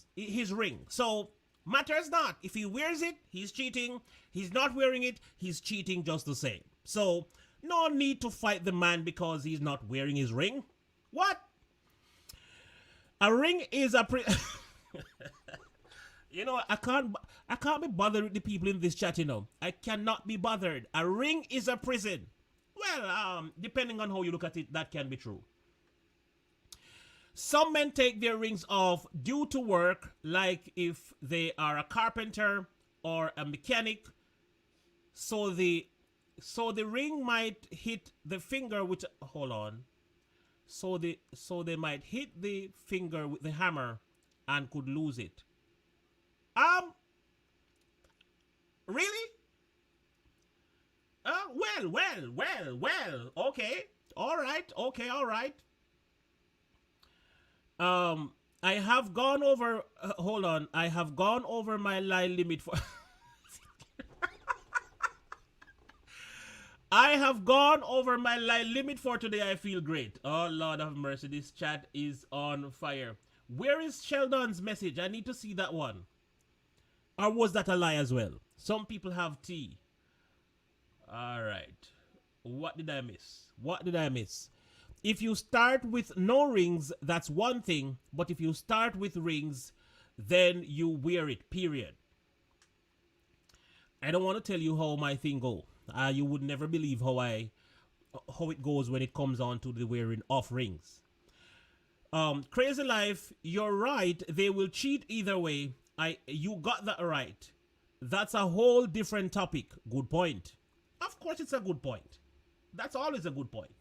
Speaker 2: So matters not. If he wears it, he's cheating. He's not wearing it, he's cheating just the same. So no need to fight the man because he's not wearing his ring. What? A ring is a You know, I can't be bothered with the people in this chat, you know. I cannot be bothered. A ring is a prison. Well, depending on how you look at it, that can be true. Some men take their rings off due to work, like if they are a carpenter or a mechanic. So the ring might hit the finger with So they might hit the finger with the hammer and could lose it. Really? Well. Okay. All right. I have gone over. I have gone over my line limit for. I have gone over my line limit for today. I feel great. Oh, Lord have mercy. This chat is on fire. Where is Sheldon's message? I need to see that one. Or was that a lie as well? Some people have tea. All right. What did I miss? If you start with no rings, that's one thing. But if you start with rings, then you wear it, period. I don't want to tell you how my thing go. You would never believe how it goes when it comes on to the wearing of rings. Crazy Life, you're right. They will cheat either way. You got that right. That's a whole different topic. Good point. Of course, it's a good point. That's always a good point.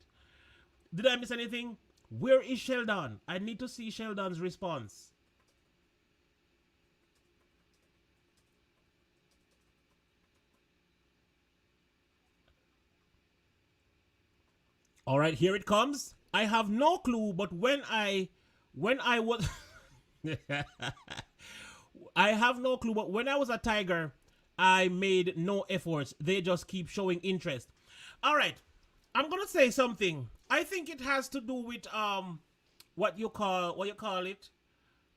Speaker 2: Did I miss anything? Where is Sheldon? I need to see Sheldon's response. All right, here it comes. I have no clue, but when I was I have no clue, but when I was a tiger, I made no efforts. They just keep showing interest. All right, I'm gonna say something. I think it has to do with what you call it.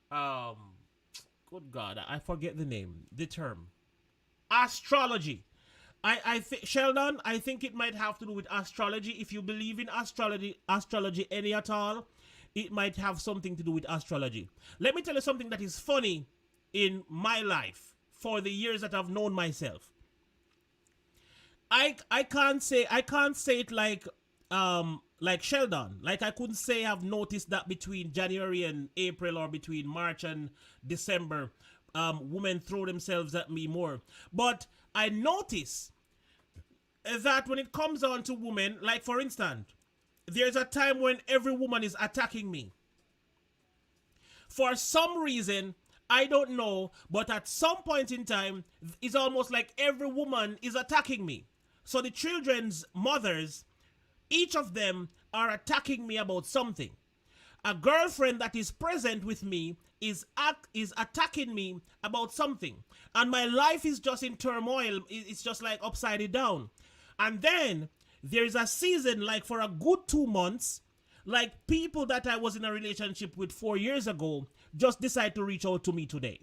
Speaker 2: Good God, I forget the name, the term. Astrology. I think, Sheldon, I think it might have to do with astrology. If you believe in astrology any at all, it might have something to do with astrology. Let me tell you something that is funny in my life for the years that I've known myself. I can't say it like Sheldon. Like I couldn't say I've noticed that between January and April or between March and December, women throw themselves at me more. But I notice that when it comes on to women, like for instance, there's a time when every woman is attacking me. For some reason, I don't know, but at some point in time, it's almost like every woman is attacking me. So the children's mothers, each of them are attacking me about something. A girlfriend that is present with me is attacking me about something. And my life is just in turmoil. It's just like upside down. And then there's a season, like for a good 2 months, like people that I was in a relationship with 4 years ago just decide to reach out to me today.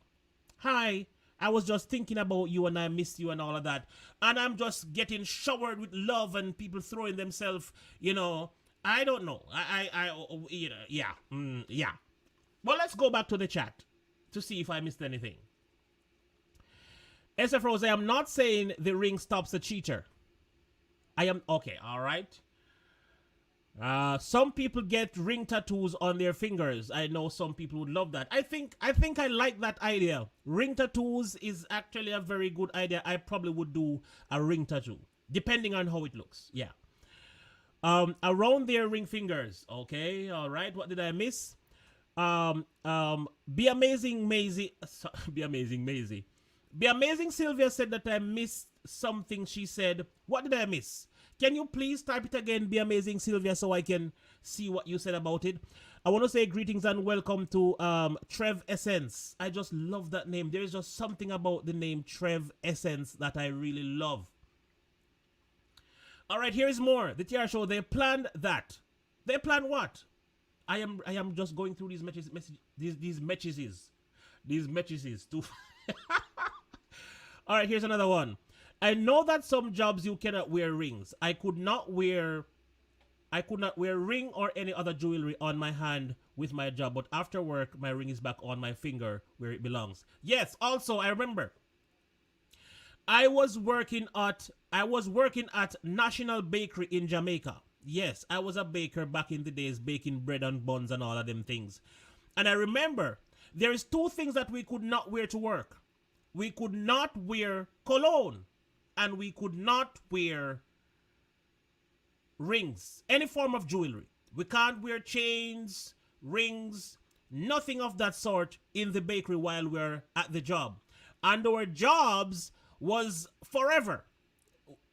Speaker 2: Hi, I was just thinking about you and I missed you and all of that. And I'm just getting showered with love and people throwing themselves, you know, I don't know. Yeah. Well, let's go back to the chat to see if I missed anything. SF Rose, I am not saying the ring stops a cheater. I am okay, all right. Some people get ring tattoos on their fingers. I know some people would love that. I think I like that idea. Ring tattoos is actually a very good idea. I probably would do a ring tattoo, depending on how it looks. Yeah. Around their ring fingers. Okay, all right. What did I miss? Be amazing, Maisie. Be amazing, Maisie. Be amazing, Sylvia said that I missed something. She said, what did I miss? Can you please type it again, Be Amazing Sylvia, so I can see what you said about it? I want to say greetings and welcome to Trev Essence. I just love that name. There is just something about the name Trev Essence that I really love. All right, here is more. The TR Show, they planned that. They planned what? I am just going through these messages too. All right, here's another one. I know that some jobs you cannot wear rings. I could not wear ring or any other jewelry on my hand with my job, but after work, my ring is back on my finger where it belongs. Yes, also, I remember. I was working at National Bakery in Jamaica. Yes, I was a baker back in the days, baking bread and buns and all of them things. And I remember there is two things that we could not wear to work. We could not wear cologne. And we could not wear rings, any form of jewelry. We can't wear chains, rings, nothing of that sort in the bakery while we're at the job. And our jobs was forever.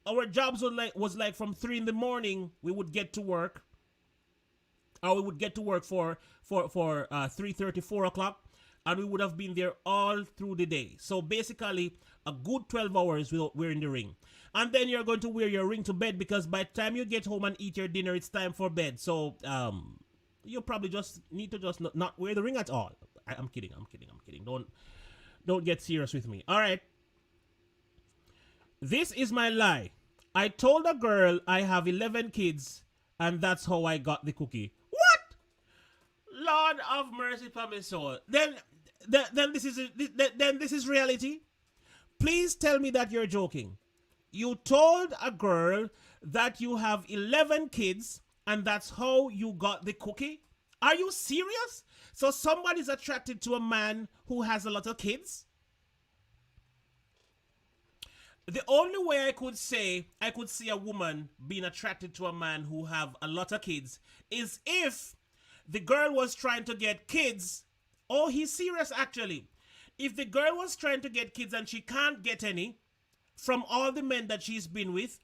Speaker 2: Our jobs was like from 3 in the morning, we would get to work. Or we would get to work for 3:30, 4 o'clock. And we would have been there all through the day. So basically, a good 12 hours without wearing the ring. And then you're going to wear your ring to bed because by the time you get home and eat your dinner, it's time for bed. So you probably just need to just not wear the ring at all. I'm kidding. Don't get serious with me. All right. This is my lie. I told a girl I have 11 kids and that's how I got the cookie. What? Lord of mercy for my soul. Then this is reality. Please tell me that you're joking. You told a girl that you have 11 kids and that's how you got the cookie? Are you serious? So somebody's attracted to a man who has a lot of kids? The only way I could see a woman being attracted to a man who have a lot of kids is if the girl was trying to get kids. Oh, he's serious actually. If the girl was trying to get kids and she can't get any from all the men that she's been with,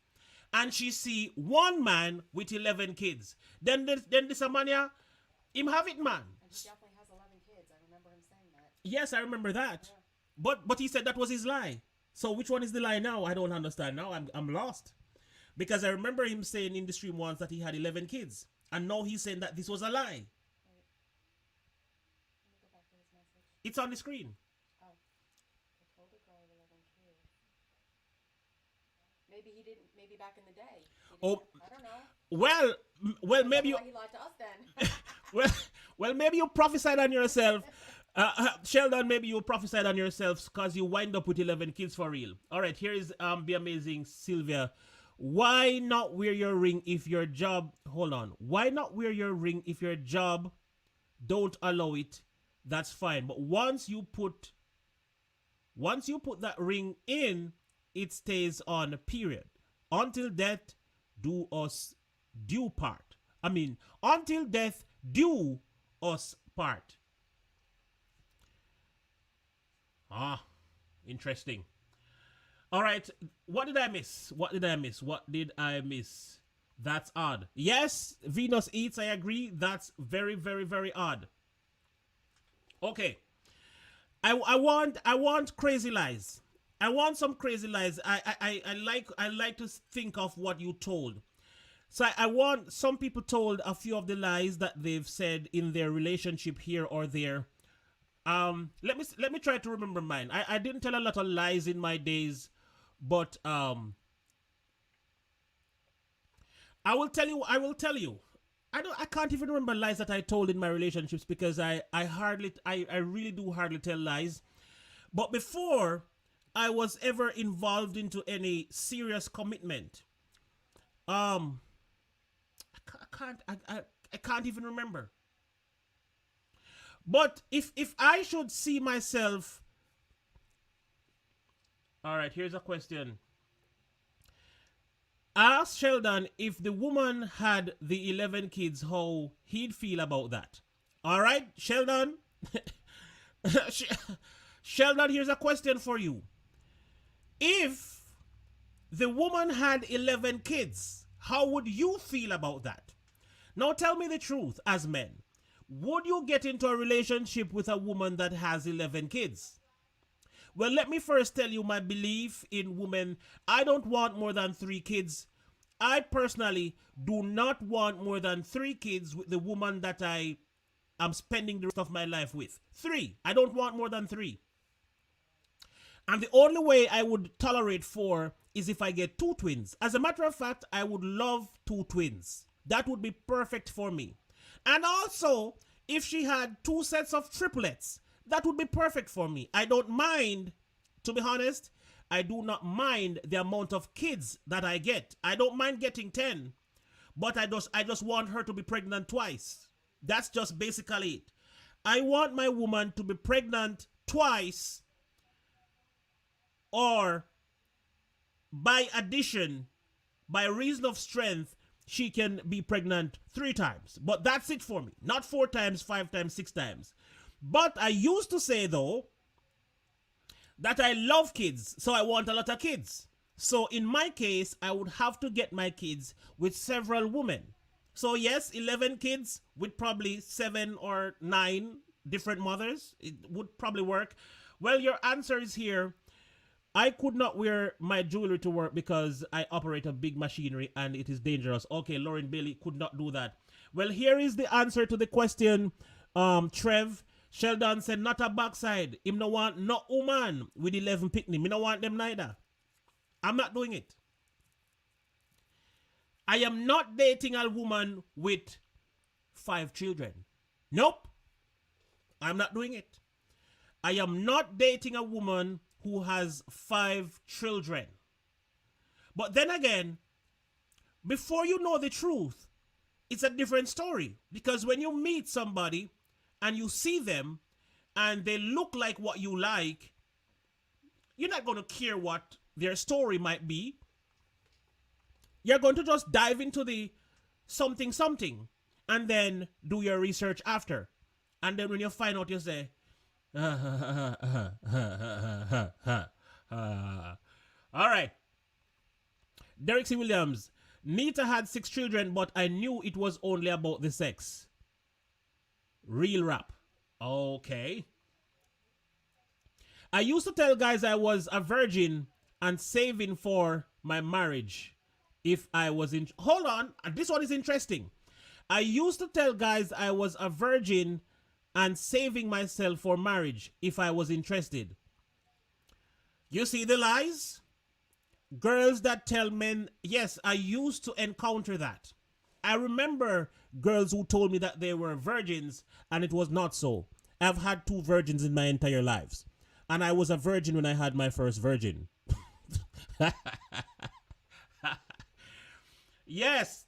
Speaker 2: and she see one man with 11 kids, then this a man, yeah, him have it, man.
Speaker 5: And he definitely has 11 kids. I remember him saying that.
Speaker 2: Yes, I remember that. Yeah. But he said that was his lie. So which one is the lie now? I don't understand now. I'm lost. Because I remember him saying in the stream once that he had 11 kids. And now he's saying that this was a lie.
Speaker 5: Right. Let me go back to his message.
Speaker 2: It's on the screen.
Speaker 5: Oh. I told a girl 11 kids. Maybe he didn't. Maybe back in the day.
Speaker 2: Oh.
Speaker 5: I don't know.
Speaker 2: Well, maybe you.
Speaker 5: Why he lied to us then.
Speaker 2: well, maybe you prophesied on yourself. Sheldon, maybe you prophesied on yourself because you wind up with 11 kids for real. All right, here is Be Amazing Sylvia. Why not wear your ring if your job... Hold on. Why not wear your ring if your job don't allow it? That's fine. But once you put that ring in, it stays on, period. Until death do us due part. I mean, until death do us part. Ah, interesting. All right, what did I miss? That's odd. Yes, Venus Eats, I agree. That's very, very, very odd. Okay. I want crazy lies. I want some crazy lies. I like to think of what you told. So I want, some people told a few of the lies that they've said in their relationship here or there. Let me try to remember mine. I didn't tell a lot of lies in my days, but I will tell you. I can't even remember lies that I told in my relationships because I really do hardly tell lies. But before, I was ever involved into any serious commitment. I can't even remember. But if I should see myself, all right, here's a question. Ask Sheldon if the woman had the 11 kids, how he'd feel about that. All right, Sheldon. Sheldon, here's a question for you. If the woman had 11 kids, how would you feel about that? Now tell me the truth as men. Would you get into a relationship with a woman that has 11 kids? Well, let me first tell you my belief in women. I don't want more than 3 kids. I personally do not want more than 3 kids with the woman that I am spending the rest of my life with. 3. I don't want more than 3. And the only way I would tolerate 4 is if I get 2 twins. As a matter of fact, I would love 2 twins. That would be perfect for me. And also, if she had 2 sets of triplets, that would be perfect for me. I don't mind, to be honest, I do not mind the amount of kids that I get. I don't mind getting 10, but I just want her to be pregnant twice. That's just basically it. I want my woman to be pregnant twice, or by addition, by reason of strength, she can be pregnant 3 times. But that's it for me. Not 4 times, 5 times, 6 times. But I used to say, though, that I love kids, so I want a lot of kids. So in my case, I would have to get my kids with several women. So yes, 11 kids with probably 7 or 9 different mothers. It would probably work. Well, your answer is here. I could not wear my jewelry to work because I operate a big machinery and it is dangerous. Okay, Lauren Bailey could not do that. Well, here is the answer to the question, Trev. Sheldon said, not a backside. Him no want no woman with 11 picnic. Me no want them neither. I'm not doing it. I am not dating a woman with 5 children. Nope. I'm not doing it. I am not dating a woman who has 5 children. But then again, before you know the truth, it's a different story. Because when you meet somebody and you see them and they look like what you like, you're not going to care what their story might be. You're going to just dive into the something and then do your research after. And then when you find out, you say, all right. Derek C. Williams. Nita had 6 children, but I knew it was only about the sex. Real rap. Okay. I used to tell guys I was a virgin and saving for my marriage if I was in... Hold on. This one is interesting. I used to tell guys I was a virgin and saving myself for marriage if I was interested. You see the lies? Girls that tell men, yes, I used to encounter that. I remember girls who told me that they were virgins and it was not so. I've had 2 virgins in my entire lives. And I was a virgin when I had my first virgin. Yes.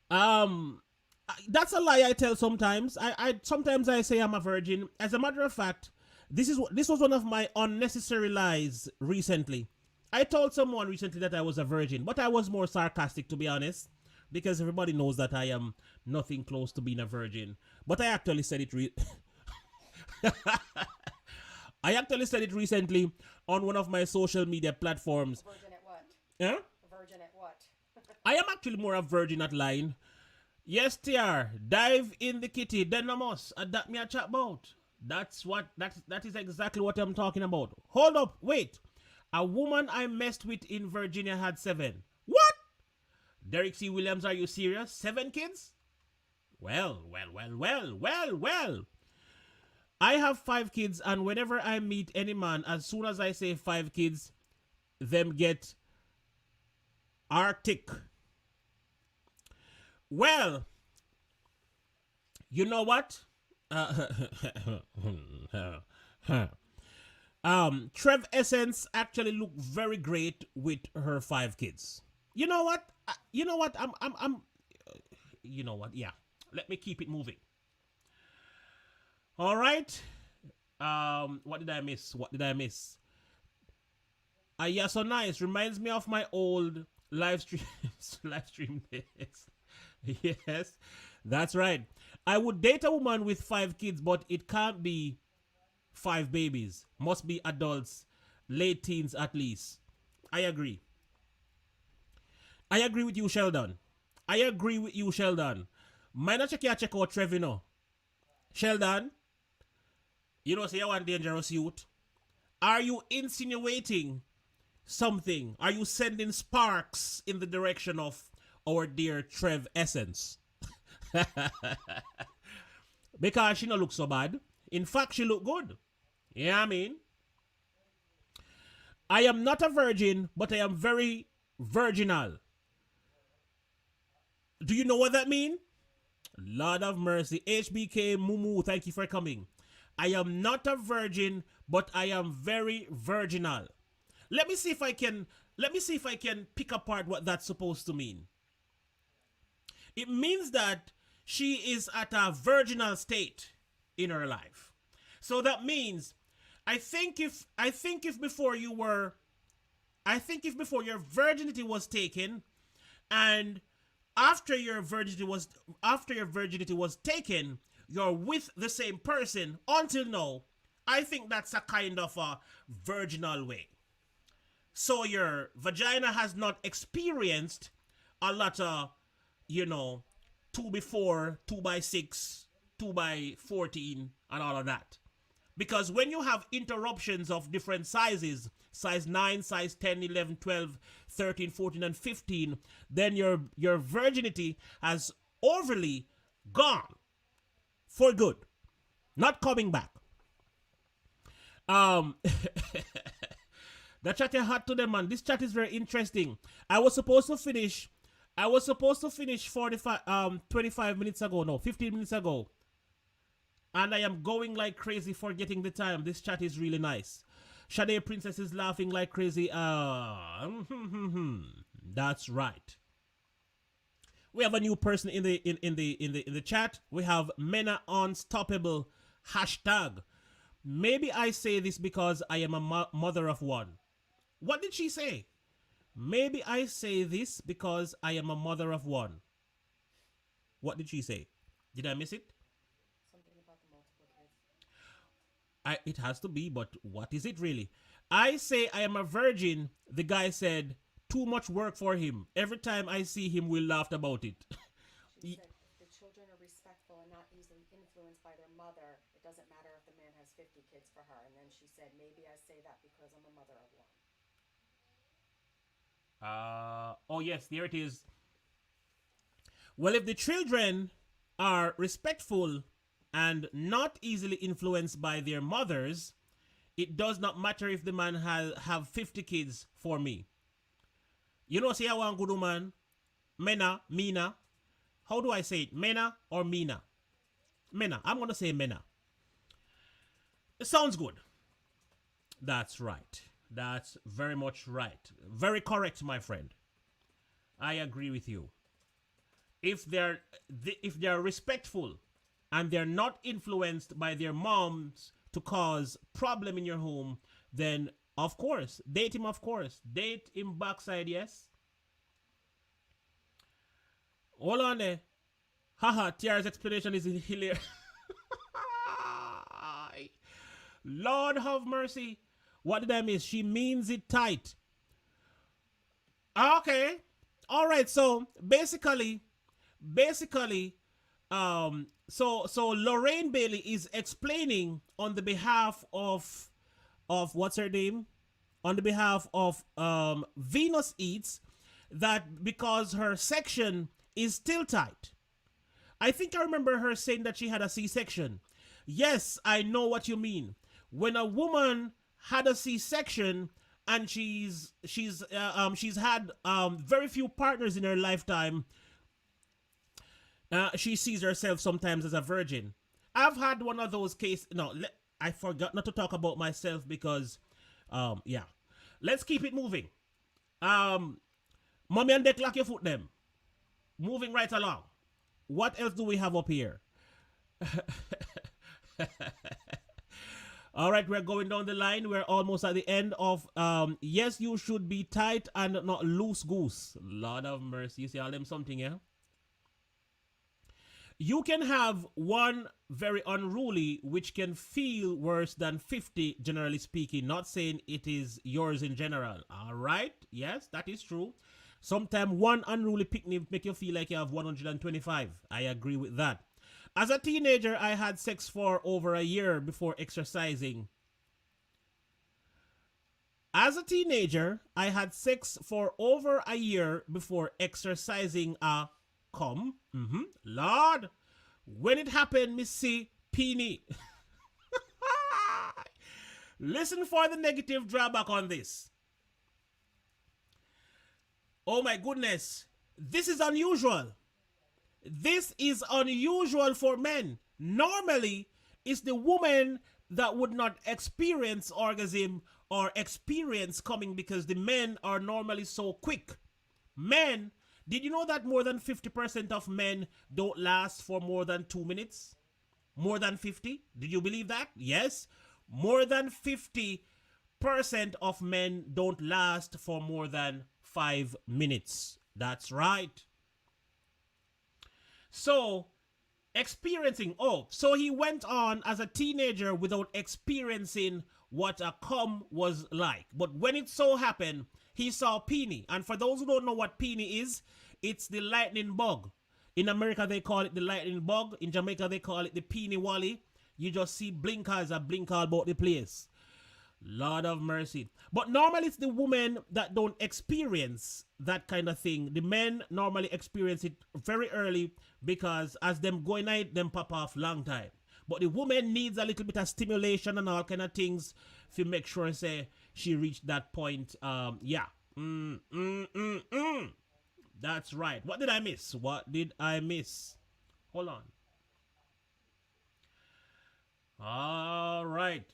Speaker 2: That's a lie I tell sometimes. Sometimes I say I'm a virgin. As a matter of fact, this was one of my unnecessary lies recently. I told someone recently that I was a virgin, but I was more sarcastic, to be honest, because everybody knows that I am nothing close to being a virgin. But I actually said it I actually said it recently on one of my social media platforms.
Speaker 5: Virgin at what?
Speaker 2: Yeah?
Speaker 5: Virgin at what?
Speaker 2: I am actually more a virgin at line. Yes, TR. Dive in the kitty. Then I must. That me a chat about. That is exactly what I'm talking about. Hold up. Wait. A woman I messed with in Virginia had 7. What? Derek C. Williams, are you serious? 7 kids? Well. I have 5 kids, and whenever I meet any man, as soon as I say 5 kids, them get Arctic. Well, you know what? Trev Essence actually looked very great with her 5 kids. You know what? You know what? Yeah. Let me keep it moving. All right. What did I miss? Yeah, so nice. Reminds me of my old live stream days. Yes, that's right. I would date a woman with 5 kids, but it can't be 5 babies. Must be adults, late teens at least. I agree. I agree with you, Sheldon. Might not check out Trevino. Sheldon, you know, say you want dangerous youth. Are you insinuating something? Are you sending sparks in the direction of our dear Trev Essence? Because she don't look so bad. In fact, she look good. Yeah, I mean, I am not a virgin, but I am very virginal. Do you know what that means? Lord of mercy. HBK Mumu, thank you for coming. I am not a virgin, but I am very virginal. Let me see if I can pick apart what that's supposed to mean. It means that she is at a virginal state in her life. So that means I think if before your virginity was taken, and after your virginity was taken, you're with the same person until now, I think that's a kind of a virginal way. So your vagina has not experienced a lot of, 2x4, 2x6, 2x14, and all of that. Because when you have interruptions of different sizes, size 9, size 10, 11, 12, 13, 14, and 15, then your virginity has overly gone for good. Not coming back. The chat is hot to them, man. This chat is very interesting. I was supposed to finish 25 minutes ago. No, 15 minutes ago. And I am going like crazy forgetting the time. This chat is really nice. Sade Princess is laughing like crazy. That's right. We have a new person in the chat. We have Mena Unstoppable hashtag. Maybe I say this because I am a mother of one. What did she say? Maybe I say this because I am a mother of one. What did she say? Did I miss it?
Speaker 5: Something about the multiple kids.
Speaker 2: It has to be, but what is it really? I say I am a virgin. The guy said, too much work for him. Every time I see him, we laughed about it.
Speaker 5: She said the children are respectful and not easily influenced by their mother. It doesn't matter if the man has 50 kids for her. And then she said, maybe I say that because I'm a mother of one.
Speaker 2: Oh yes, there it is. Well, if the children are respectful and not easily influenced by their mothers, it does not matter if the man have 50 kids for me. You know, say I want good woman, Mena, Mina. How do I say it? Mena or Mina? Mena. I'm going to say Mena. It sounds good. That's right. That's very much right. Very correct, my friend. I agree with you. If they're respectful and they're not influenced by their moms to cause problem in your home, then of course, date him, of course. Date him backside, yes. Hold on there. Haha, Tiara's explanation is hilarious. Lord have mercy. What did I miss? She means it tight. Okay. All right. So basically, so Lorraine Bailey is explaining on the behalf of what's her name? On the behalf of Venus Eats, that because her section is still tight. I think I remember her saying that she had a C-section. Yes, I know what you mean. When a woman had a C-section and she's had very few partners in her lifetime, she sees herself sometimes as a virgin. I've had one of those cases. No, I forgot not to talk about myself because, yeah. Let's keep it moving. Mommy and Deck, lock your foot them. Moving right along. What else do we have up here? All right, we're going down the line. We're almost at the end of yes, you should be tight and not loose goose. Lord of mercy. You see all them something, yeah? You can have one very unruly which can feel worse than 50, generally speaking. Not saying it is yours in general. All right? Yes, that is true. Sometimes one unruly picnic make you feel like you have 125. I agree with that. As a teenager, I had sex for over a year before exercising. As a teenager, I had sex for over a year before exercising a cum. Lord, when it happened, Missy Peeny. Listen for the negative drawback on this. Oh my goodness, this is unusual. This is unusual for men. Normally, it's the woman that would not experience orgasm or experience coming because the men are normally so quick. Men, did you know that more than 50% of men don't last for more than 2 minutes? More than 50? Did you believe that? Yes. More than 50% of men don't last for more than 5 minutes. That's right. So, so he went on as a teenager without experiencing what a cum was like. But when it so happened, he saw peenie. And for those who don't know what peenie is, it's the lightning bug. In America, they call it the lightning bug. In Jamaica, they call it the peenie wally. You just see blinkers that blink all about the place. Lord of mercy. But normally it's the women that don't experience that kind of thing. The men normally experience it very early because as them going out, them pop off long time. But the woman needs a little bit of stimulation and all kind of things to make sure say she reached that point. Yeah. That's right. What did I miss? What did I miss? Hold on. All right.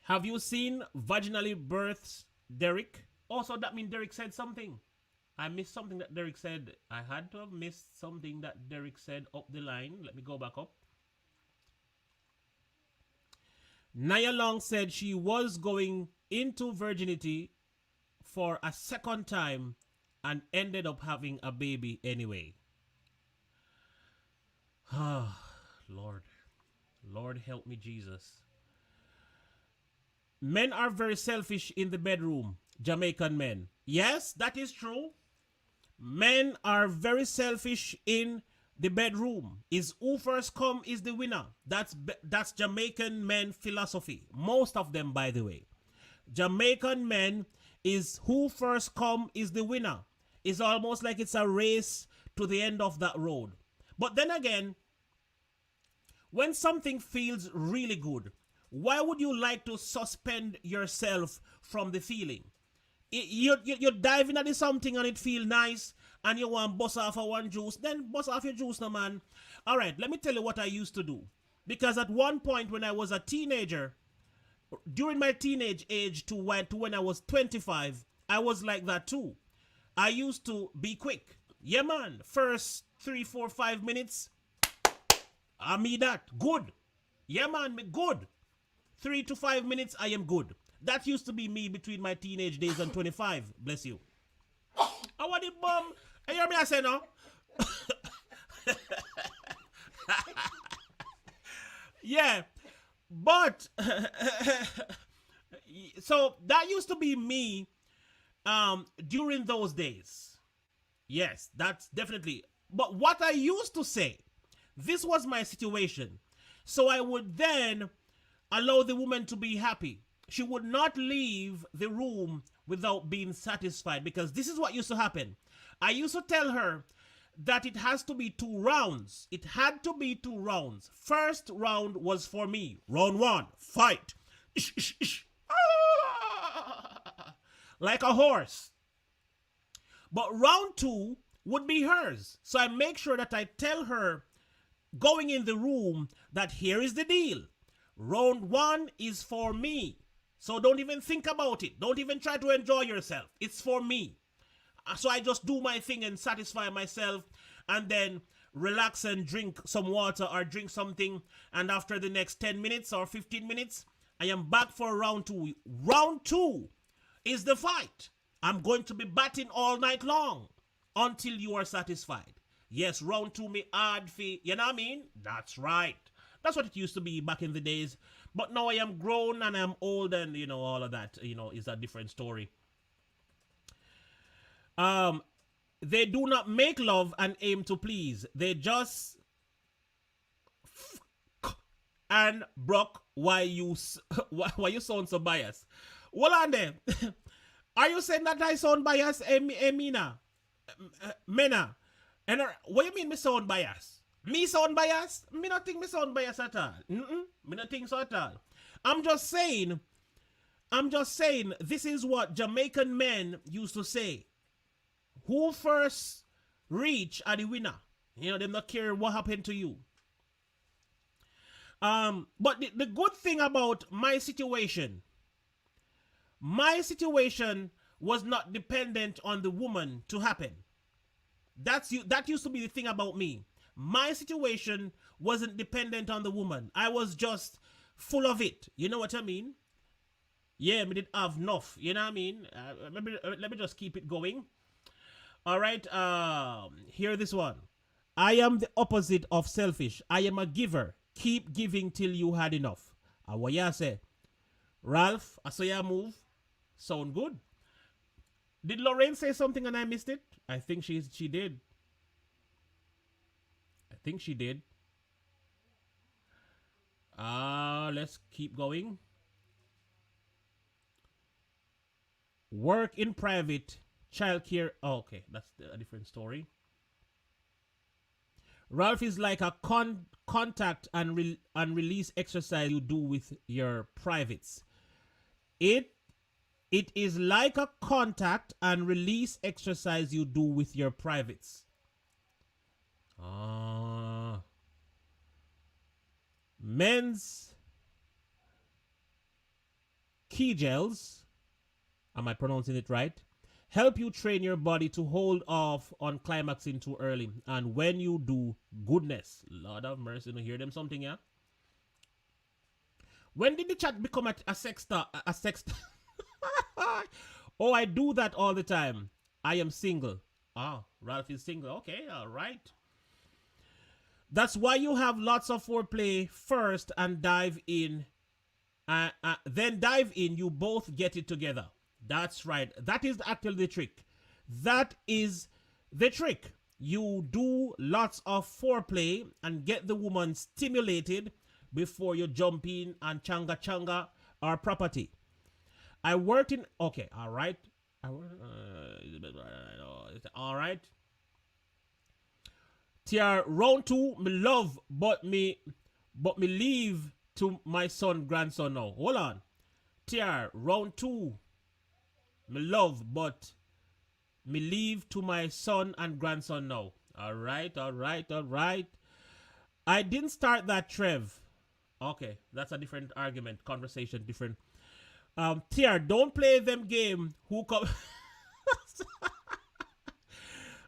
Speaker 2: Have you seen vaginally births, Derek? Also, that means Derek said something. I missed something that Derek said. I had to have missed something that Derek said up the line. Let me go back up. Nia Long said she was going into virginity for a second time and ended up having a baby anyway. Ah, Lord. Lord help me, Jesus. Men are very selfish in the bedroom. Jamaican men. Yes, that is true. Men are very selfish in the bedroom. Is who first come is the winner. That's Jamaican men philosophy. Most of them, by the way. Jamaican men is who first come is the winner. It's almost like it's a race to the end of that road. But then again, when something feels really good, why would you like to suspend yourself from the feeling? You're diving at something and it feel nice and you want bust off of one juice, then bust off your juice, no man. All right, let me tell you what I used to do. Because at one point when I was a teenager, during my teenage age to when I was 25, I was like that too. I used to be quick. Yeah, man. First 3, 4, 5 minutes, I mean that. Good. Yeah, man, me good. 3 to 5 minutes, I am good. That used to be me between my teenage days and 25. Bless you. I want it, bum. You hear me I say no? Yeah. But, so that used to be me during those days. Yes, that's definitely. But what I used to say, this was my situation. So I would then allow the woman to be happy. She would not leave the room without being satisfied, because this is what used to happen. I used to tell her that it has to be 2 rounds. It had to be 2 rounds. First round was for me. Round 1, fight. Ish, ish, ish. Ah! Like a horse. But round 2 would be hers. So I make sure that I tell her going in the room that here is the deal. Round 1 is for me. So don't even think about it. Don't even try to enjoy yourself. It's for me. So I just do my thing and satisfy myself and then relax and drink some water or drink something. And after the next 10 minutes or 15 minutes, I am back for round 2. Round 2 is the fight. I'm going to be batting all night long until you are satisfied. Yes, round 2 may hard fee. You know what I mean? That's right. That's what it used to be back in the days. But now I am grown and I'm old and, all of that, is a different story. They do not make love and aim to please. They just and broke why you sound so biased. Well, on there. Are you saying that I sound biased, Mina? Mena? And what you mean me sound biased? Me sound biased? Me not think me sound biased at all. Me not think so at all. I'm just saying, this is what Jamaican men used to say. Who first reach are the winner. They not care what happened to you. But the good thing about my situation was not dependent on the woman to happen. That used to be the thing about me. My situation wasn't dependent on the woman. I was just full of it. You know what I mean? Yeah, me did have enough. You know what I mean? Let me just keep it going. All right. Hear this one. I am the opposite of selfish. I am a giver. Keep giving till you had enough. What you say? Ralph, I saw you move. Sound good. Did Lorraine say something and I missed it? I think she did. Let's keep going. Work in private childcare. Oh, okay, that's a different story. Ralph is like a contact and release exercise you do with your privates. It is like a contact and release exercise you do with your privates. Men's Kegels, am I pronouncing it right? Help you train your body to hold off on climaxing too early. And when you do, goodness, Lord have mercy, you hear them something, yeah? When did the chat become a sex star? Oh, I do that all the time. I am single. Ralph is single. Okay, all right. That's why you have lots of foreplay first and dive in. Then dive in, you both get it together. That's right. That is actually the trick. That is the trick. You do lots of foreplay and get the woman stimulated before you jump in and changa our property. I worked in... Okay, all right. All right. TR, round 2, me love, but me leave to my grandson now. Hold on. TR, round 2, me love, but me leave to my son and grandson now. All right. I didn't start that, Trev. Okay, that's a different argument, conversation, different. TR, don't play them game. Who come?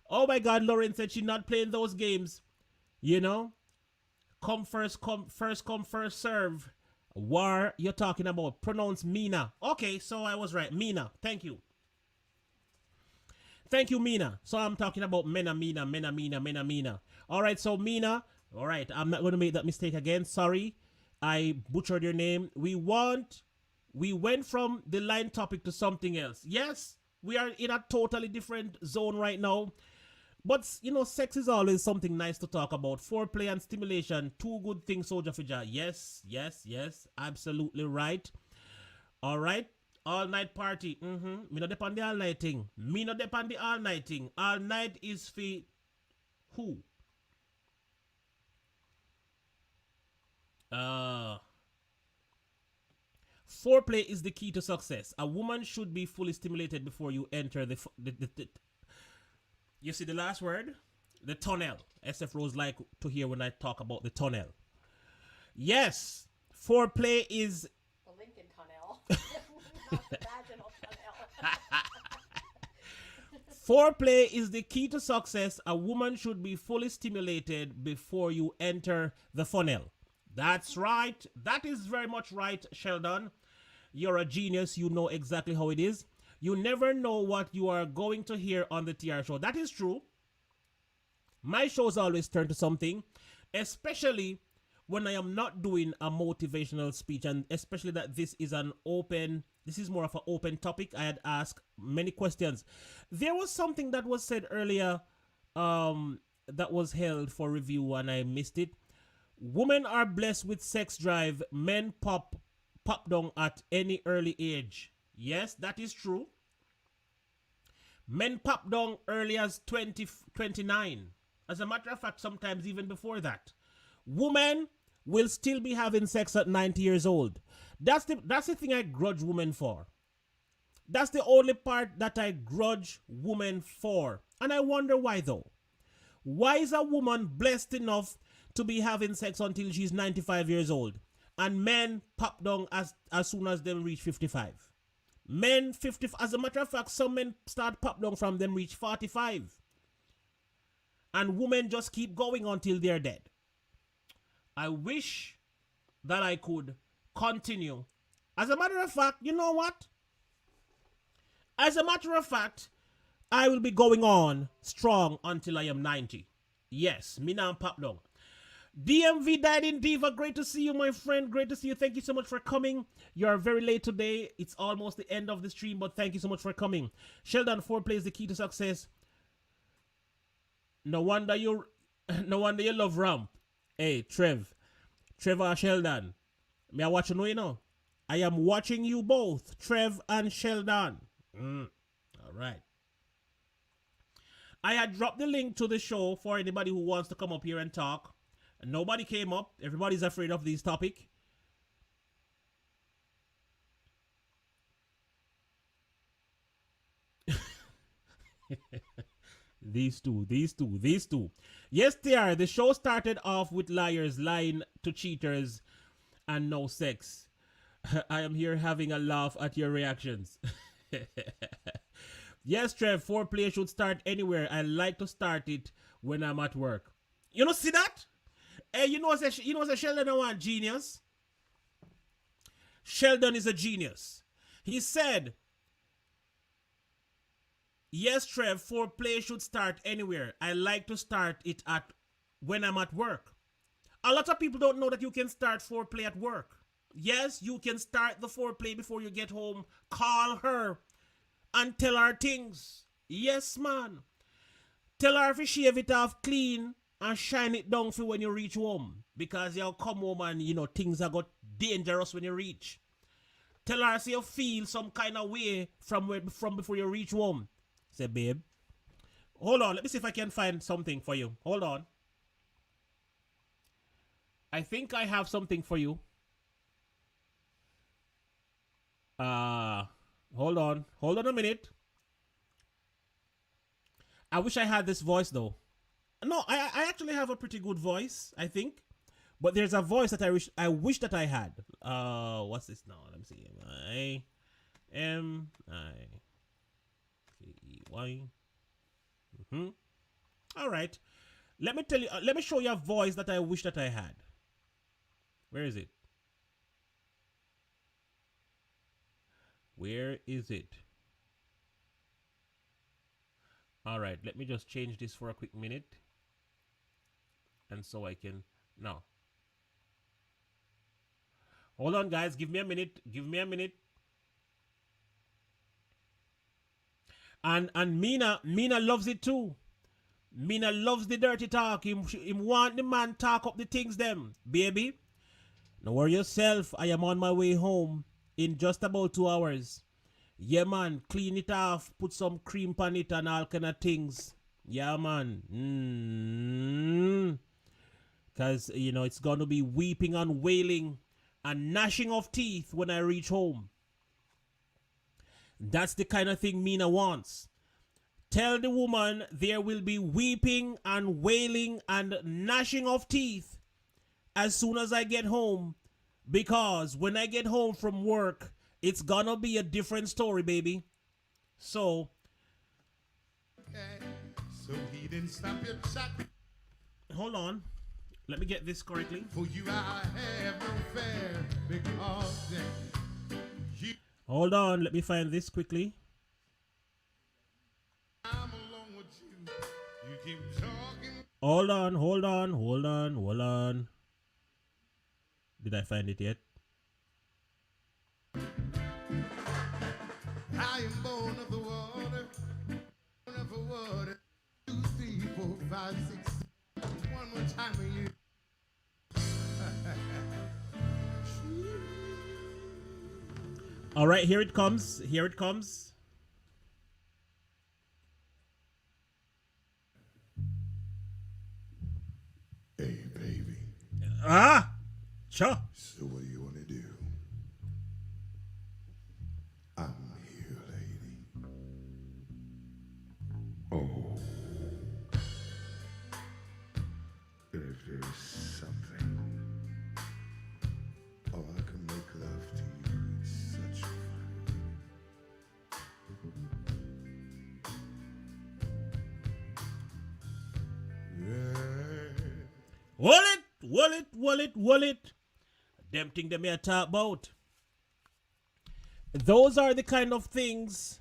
Speaker 2: Oh my God, Lauren said she's not playing those games. Come first, serve. War you're talking about. Pronounce Mina. Okay, so I was right. Mina. Thank you. Thank you, Mina. So I'm talking about Mina. All right, so Mina. All right, I'm not going to make that mistake again. Sorry, I butchered your name. We went from the line topic to something else. Yes, we are in a totally different zone right now. But, sex is always something nice to talk about. Foreplay and stimulation, two good things, Soldier Fija. Yes, absolutely right. All right, all night party. Me not depend the all night thing. All night is for who? Foreplay is the key to success. A woman should be fully stimulated before you enter the you see the last word? The tunnel. SF Rose like to hear when I talk about the tunnel. Yes. Foreplay is
Speaker 5: The Lincoln Tunnel. Not the vaginal tunnel.
Speaker 2: foreplay is the key to success. A woman should be fully stimulated before you enter the funnel. That's right. That is very much right, Sheldon. You're a genius. You know exactly how it is. You never know what you are going to hear on the TR show. That is true. My shows always turn to something, especially when I am not doing a motivational speech, and especially that this is more of an open topic. I had asked many questions. There was something that was said earlier that was held for review and I missed it. Women are blessed with sex drive. Men pop down at any early age. Yes, that is true. Men pop down early as 29. As a matter of fact, sometimes even before that. Women will still be having sex at 90 years old. That's the thing I grudge women for. That's the only part that I grudge women for. And I wonder why though. Why is a woman blessed enough to be having sex until she's 95 years old? And men pop down as soon as they reach 55. Men 50, as a matter of fact, some men start pop down from them reach 45. And women just keep going until they're dead. I wish that I could continue. As a matter of fact, you know what? As a matter of fact, I will be going on strong until I am 90. Yes, me now pop down. DMV Died in Diva, great to see you, my friend. Great to see you. Thank you so much for coming. You are very late today. It's almost the end of the stream, but thank you so much for coming. Sheldon, foreplay is the key to success. No wonder you love ramp. Hey, Trevor Sheldon. Me I watch you know. I am watching you both, Trev and Sheldon. All right. I had dropped the link to the show for anybody who wants to come up here and talk. And nobody came up. Everybody's afraid of this topic. These two. Yes, they are. The show started off with liars lying to cheaters and no sex. I am here having a laugh at your reactions. Yes, Trev, foreplay should start anywhere. I like to start it when I'm at work. You know, see that? Hey, you know, Sheldon is a genius. Sheldon is a genius. He said, yes, Trev, foreplay should start anywhere. I like to start it at when I'm at work. A lot of people don't know that you can start foreplay at work. Yes, you can start the foreplay before you get home. Call her and tell her things. Yes, man. Tell her if you shave it off clean and shine it down for when you reach home. Because you'll come home and, you know, things are got dangerous when you reach. Tell her so you feel some kind of way from before you reach home. Say, babe, hold on. Let me see if I can find something for you. Hold on. I think I have something for you. Hold on. Hold on a minute. I wish I had this voice though. No, I actually have a pretty good voice, I think. But there's a voice that I wish that I had. What's this now? Let me see. M-I-M-I-K-E-Y. All right. Let me tell you. Let me show you a voice that I wish that I had. Where is it? Where is it? All right. Let me just change this for a quick minute. And so I can now. Hold on, guys. Give me a minute. Give me a minute. And Mina loves it too. Mina loves the dirty talk. Him want the man talk up the things them. Baby, don't worry yourself. I am on my way home in just about 2 hours. Yeah, man. Clean it off. Put some cream on it and all kind of things. Yeah, man. Because, you know, it's going to be weeping and wailing and gnashing of teeth when I reach home. That's the kind of thing Mina wants. Tell the woman there will be weeping and wailing and gnashing of teeth as soon as I get home because when I get home from work, it's gonna be a different story, baby. So,
Speaker 3: So he didn't stop your shot.
Speaker 2: hold on. Let me get this correctly.
Speaker 3: For you I have no fear because you
Speaker 2: Hold on. Let me find this quickly.
Speaker 3: I'm along with you. You keep talking.
Speaker 2: Hold on. Did I find it yet?
Speaker 3: I am born of the water. Born of the water. 2, 3, 4, 5, 6. One more time of you.
Speaker 2: All right, here it comes.
Speaker 3: Hey, baby.
Speaker 2: Ah! Sure.
Speaker 3: So what do you want to do? I'm here, lady. Oh. If there's something, oh, I can make love to you. It's such fun. Yeah.
Speaker 2: Wallet. Them thing them here talk about. Those are the kind of things.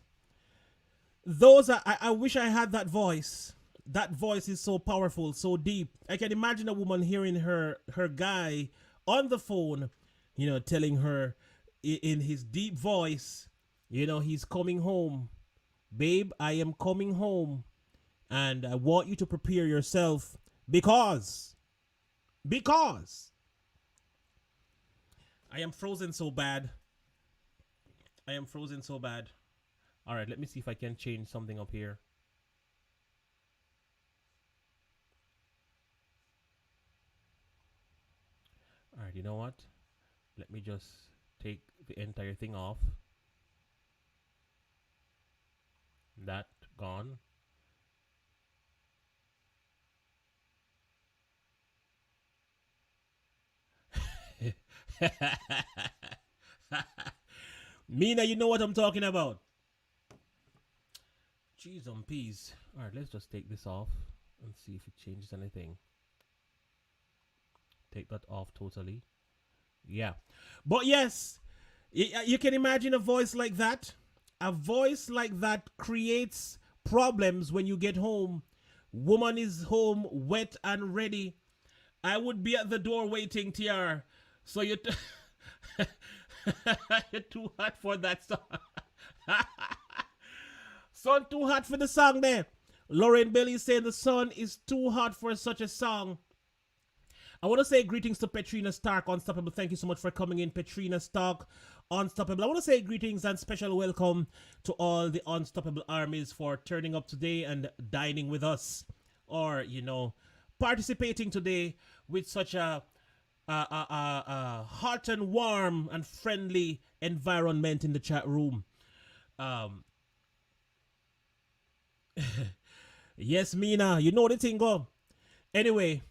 Speaker 2: Those are. I wish I had that voice. That voice is so powerful, so deep. I can imagine a woman hearing her guy on the phone, telling her in his deep voice, he's coming home. Babe, I am coming home. And I want you to prepare yourself because I am frozen so bad. All right, let me see if I can change something up here. All right, you know what? Let me just take the entire thing off. That gone. Mina, you know what I'm talking about. Cheese on peas. All right, let's just take this off and see if it changes anything. Take that off totally. Yeah. But yes, you can imagine a voice like that. A voice like that creates problems when you get home. Woman is home, wet and ready. I would be at the door waiting, TR. So you're too hot for that song. Sun too hot for the song there. Lauren Bailey saying the sun is too hot for such a song. I want to say greetings to Petrina Stark, Unstoppable. Thank you so much for coming in, Petrina Stark, Unstoppable. I want to say greetings and special welcome to all the Unstoppable armies for turning up today and dining with us, or participating today with such a hot and warm and friendly environment in the chat room. Yes, Mina, you know the thing go. Anyway,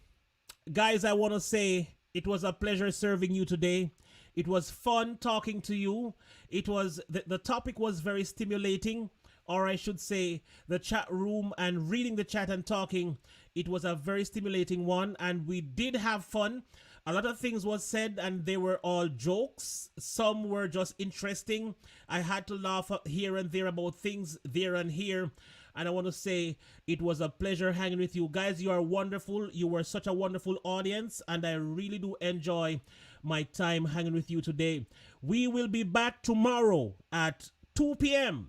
Speaker 2: guys, I want to say it was a pleasure serving you today. It was fun talking to you. It was the topic was very stimulating, or I should say the chat room and reading the chat and talking. It was a very stimulating one, and we did have fun. A lot of things was said and they were all jokes. Some were just interesting. I had to laugh here and there about things there and here. And I want to say it was a pleasure hanging with you guys. You are wonderful. You were such a wonderful audience, and I really do enjoy my time hanging with you today. We will be back tomorrow at 2 p.m.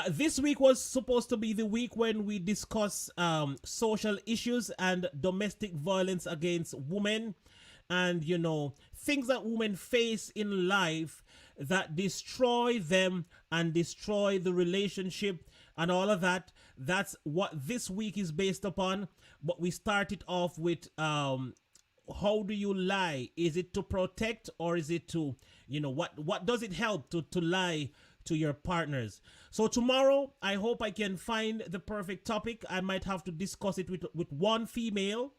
Speaker 2: This week was supposed to be the week when we discuss social issues and domestic violence against women, and things that women face in life that destroy them and destroy the relationship and all of that. That's what this week is based upon. But we started off with how do you lie? Is it to protect, or is it to, what does it help to lie to your partners? So tomorrow, I hope I can find the perfect topic. I might have to discuss it with one female,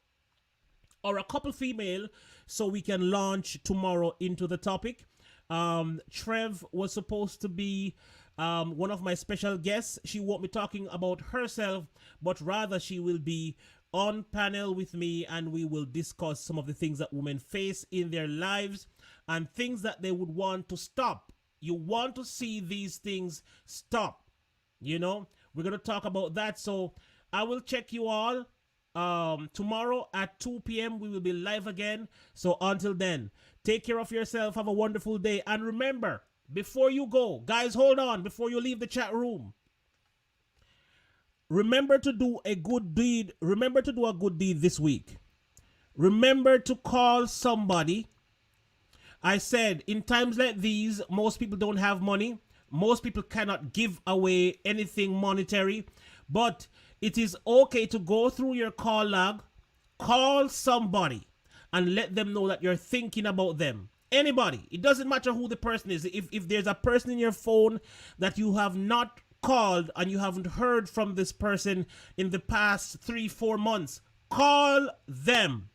Speaker 2: or a couple female, so we can launch tomorrow into the topic. Trev was supposed to be one of my special guests. She won't be talking about herself, but rather she will be on panel with me, and we will discuss some of the things that women face in their lives and things that they would want to stop. You want to see these things stop. You know, we're going to talk about that. So I will check you all tomorrow at 2 p.m. We will be live again. So until then, take care of yourself. Have a wonderful day. And remember, before you go, guys, hold on before you leave the chat room. Remember to do a good deed. Remember to do a good deed this week. Remember to call somebody. I said, in times like these, most people don't have money. Most people cannot give away anything monetary. But it is okay to go through your call log, call somebody, and let them know that you're thinking about them. Anybody. It doesn't matter who the person is. If there's a person in your phone that you have not called and you haven't heard from this person in the past 3-4 months, call them.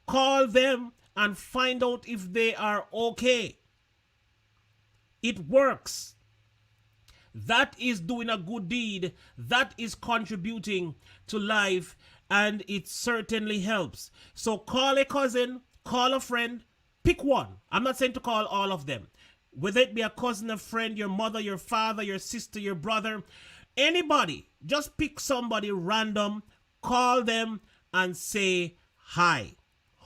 Speaker 2: Call them and find out if they are okay. It works. That is doing a good deed. That is contributing to life, and it certainly helps. So call a cousin, call a friend, pick one. I'm not saying to call all of them. Whether it be a cousin, a friend, your mother, your father, your sister, your brother, anybody, just pick somebody random, call them and say, hi,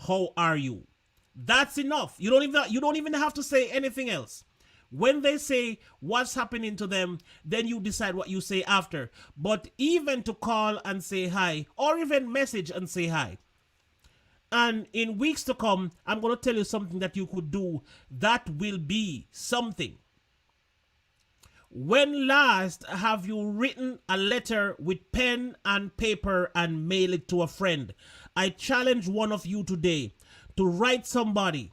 Speaker 2: how are you? That's enough. You don't even have to say anything else. When they say what's happening to them, then you decide what you say after. But even to call and say hi, or even message and say hi. And in weeks to come, I'm going to tell you something that you could do that will be something. When last have you written a letter with pen and paper and mail it to a friend? I challenge one of you today to write somebody.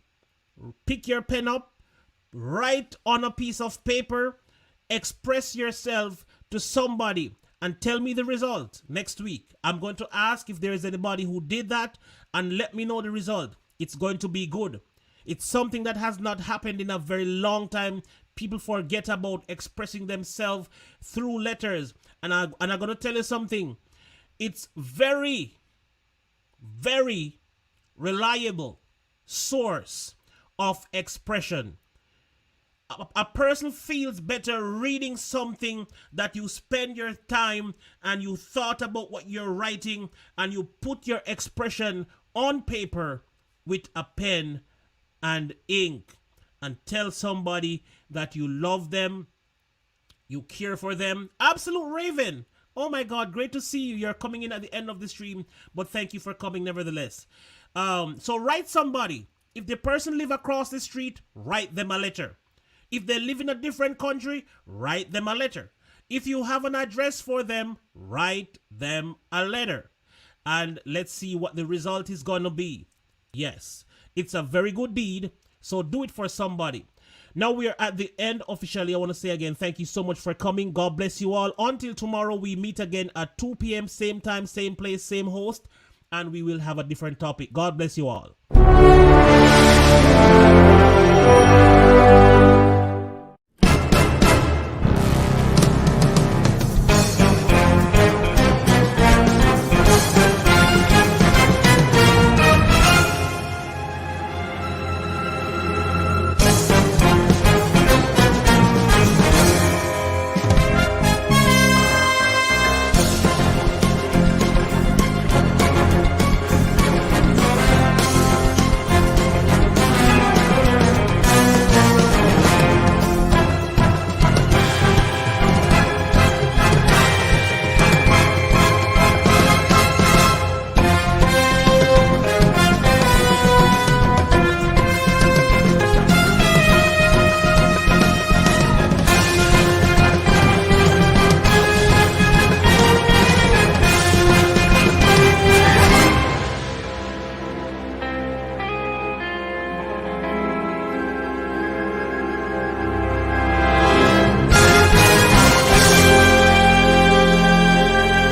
Speaker 2: Pick your pen up, write on a piece of paper, express yourself to somebody, and tell me the result next week. I'm going to ask if there is anybody who did that, and let me know the result. It's going to be good. It's something that has not happened in a very long time. People forget about expressing themselves through letters. And I'm going to tell you something. It's very, very reliable source of expression. A person feels better reading something that you spend your time and you thought about what you're writing and you put your expression on paper with a pen and ink and tell somebody that you love them, you care for them. Absolute Raven. Oh my God, great to see you. You're coming in at the end of the stream, but thank you for coming nevertheless. So write somebody. If the person live across the street, write them a letter. If they live in a different country, write them a letter. If you have an address for them, write them a letter. And let's see what the result is going to be. Yes, it's a very good deed, so do it for somebody. Now we are at the end officially. I want to say again, thank you so much for coming. God bless you all. Until tomorrow, we meet again at 2 p.m. Same time, same place, same host. And we will have a different topic. God bless you all.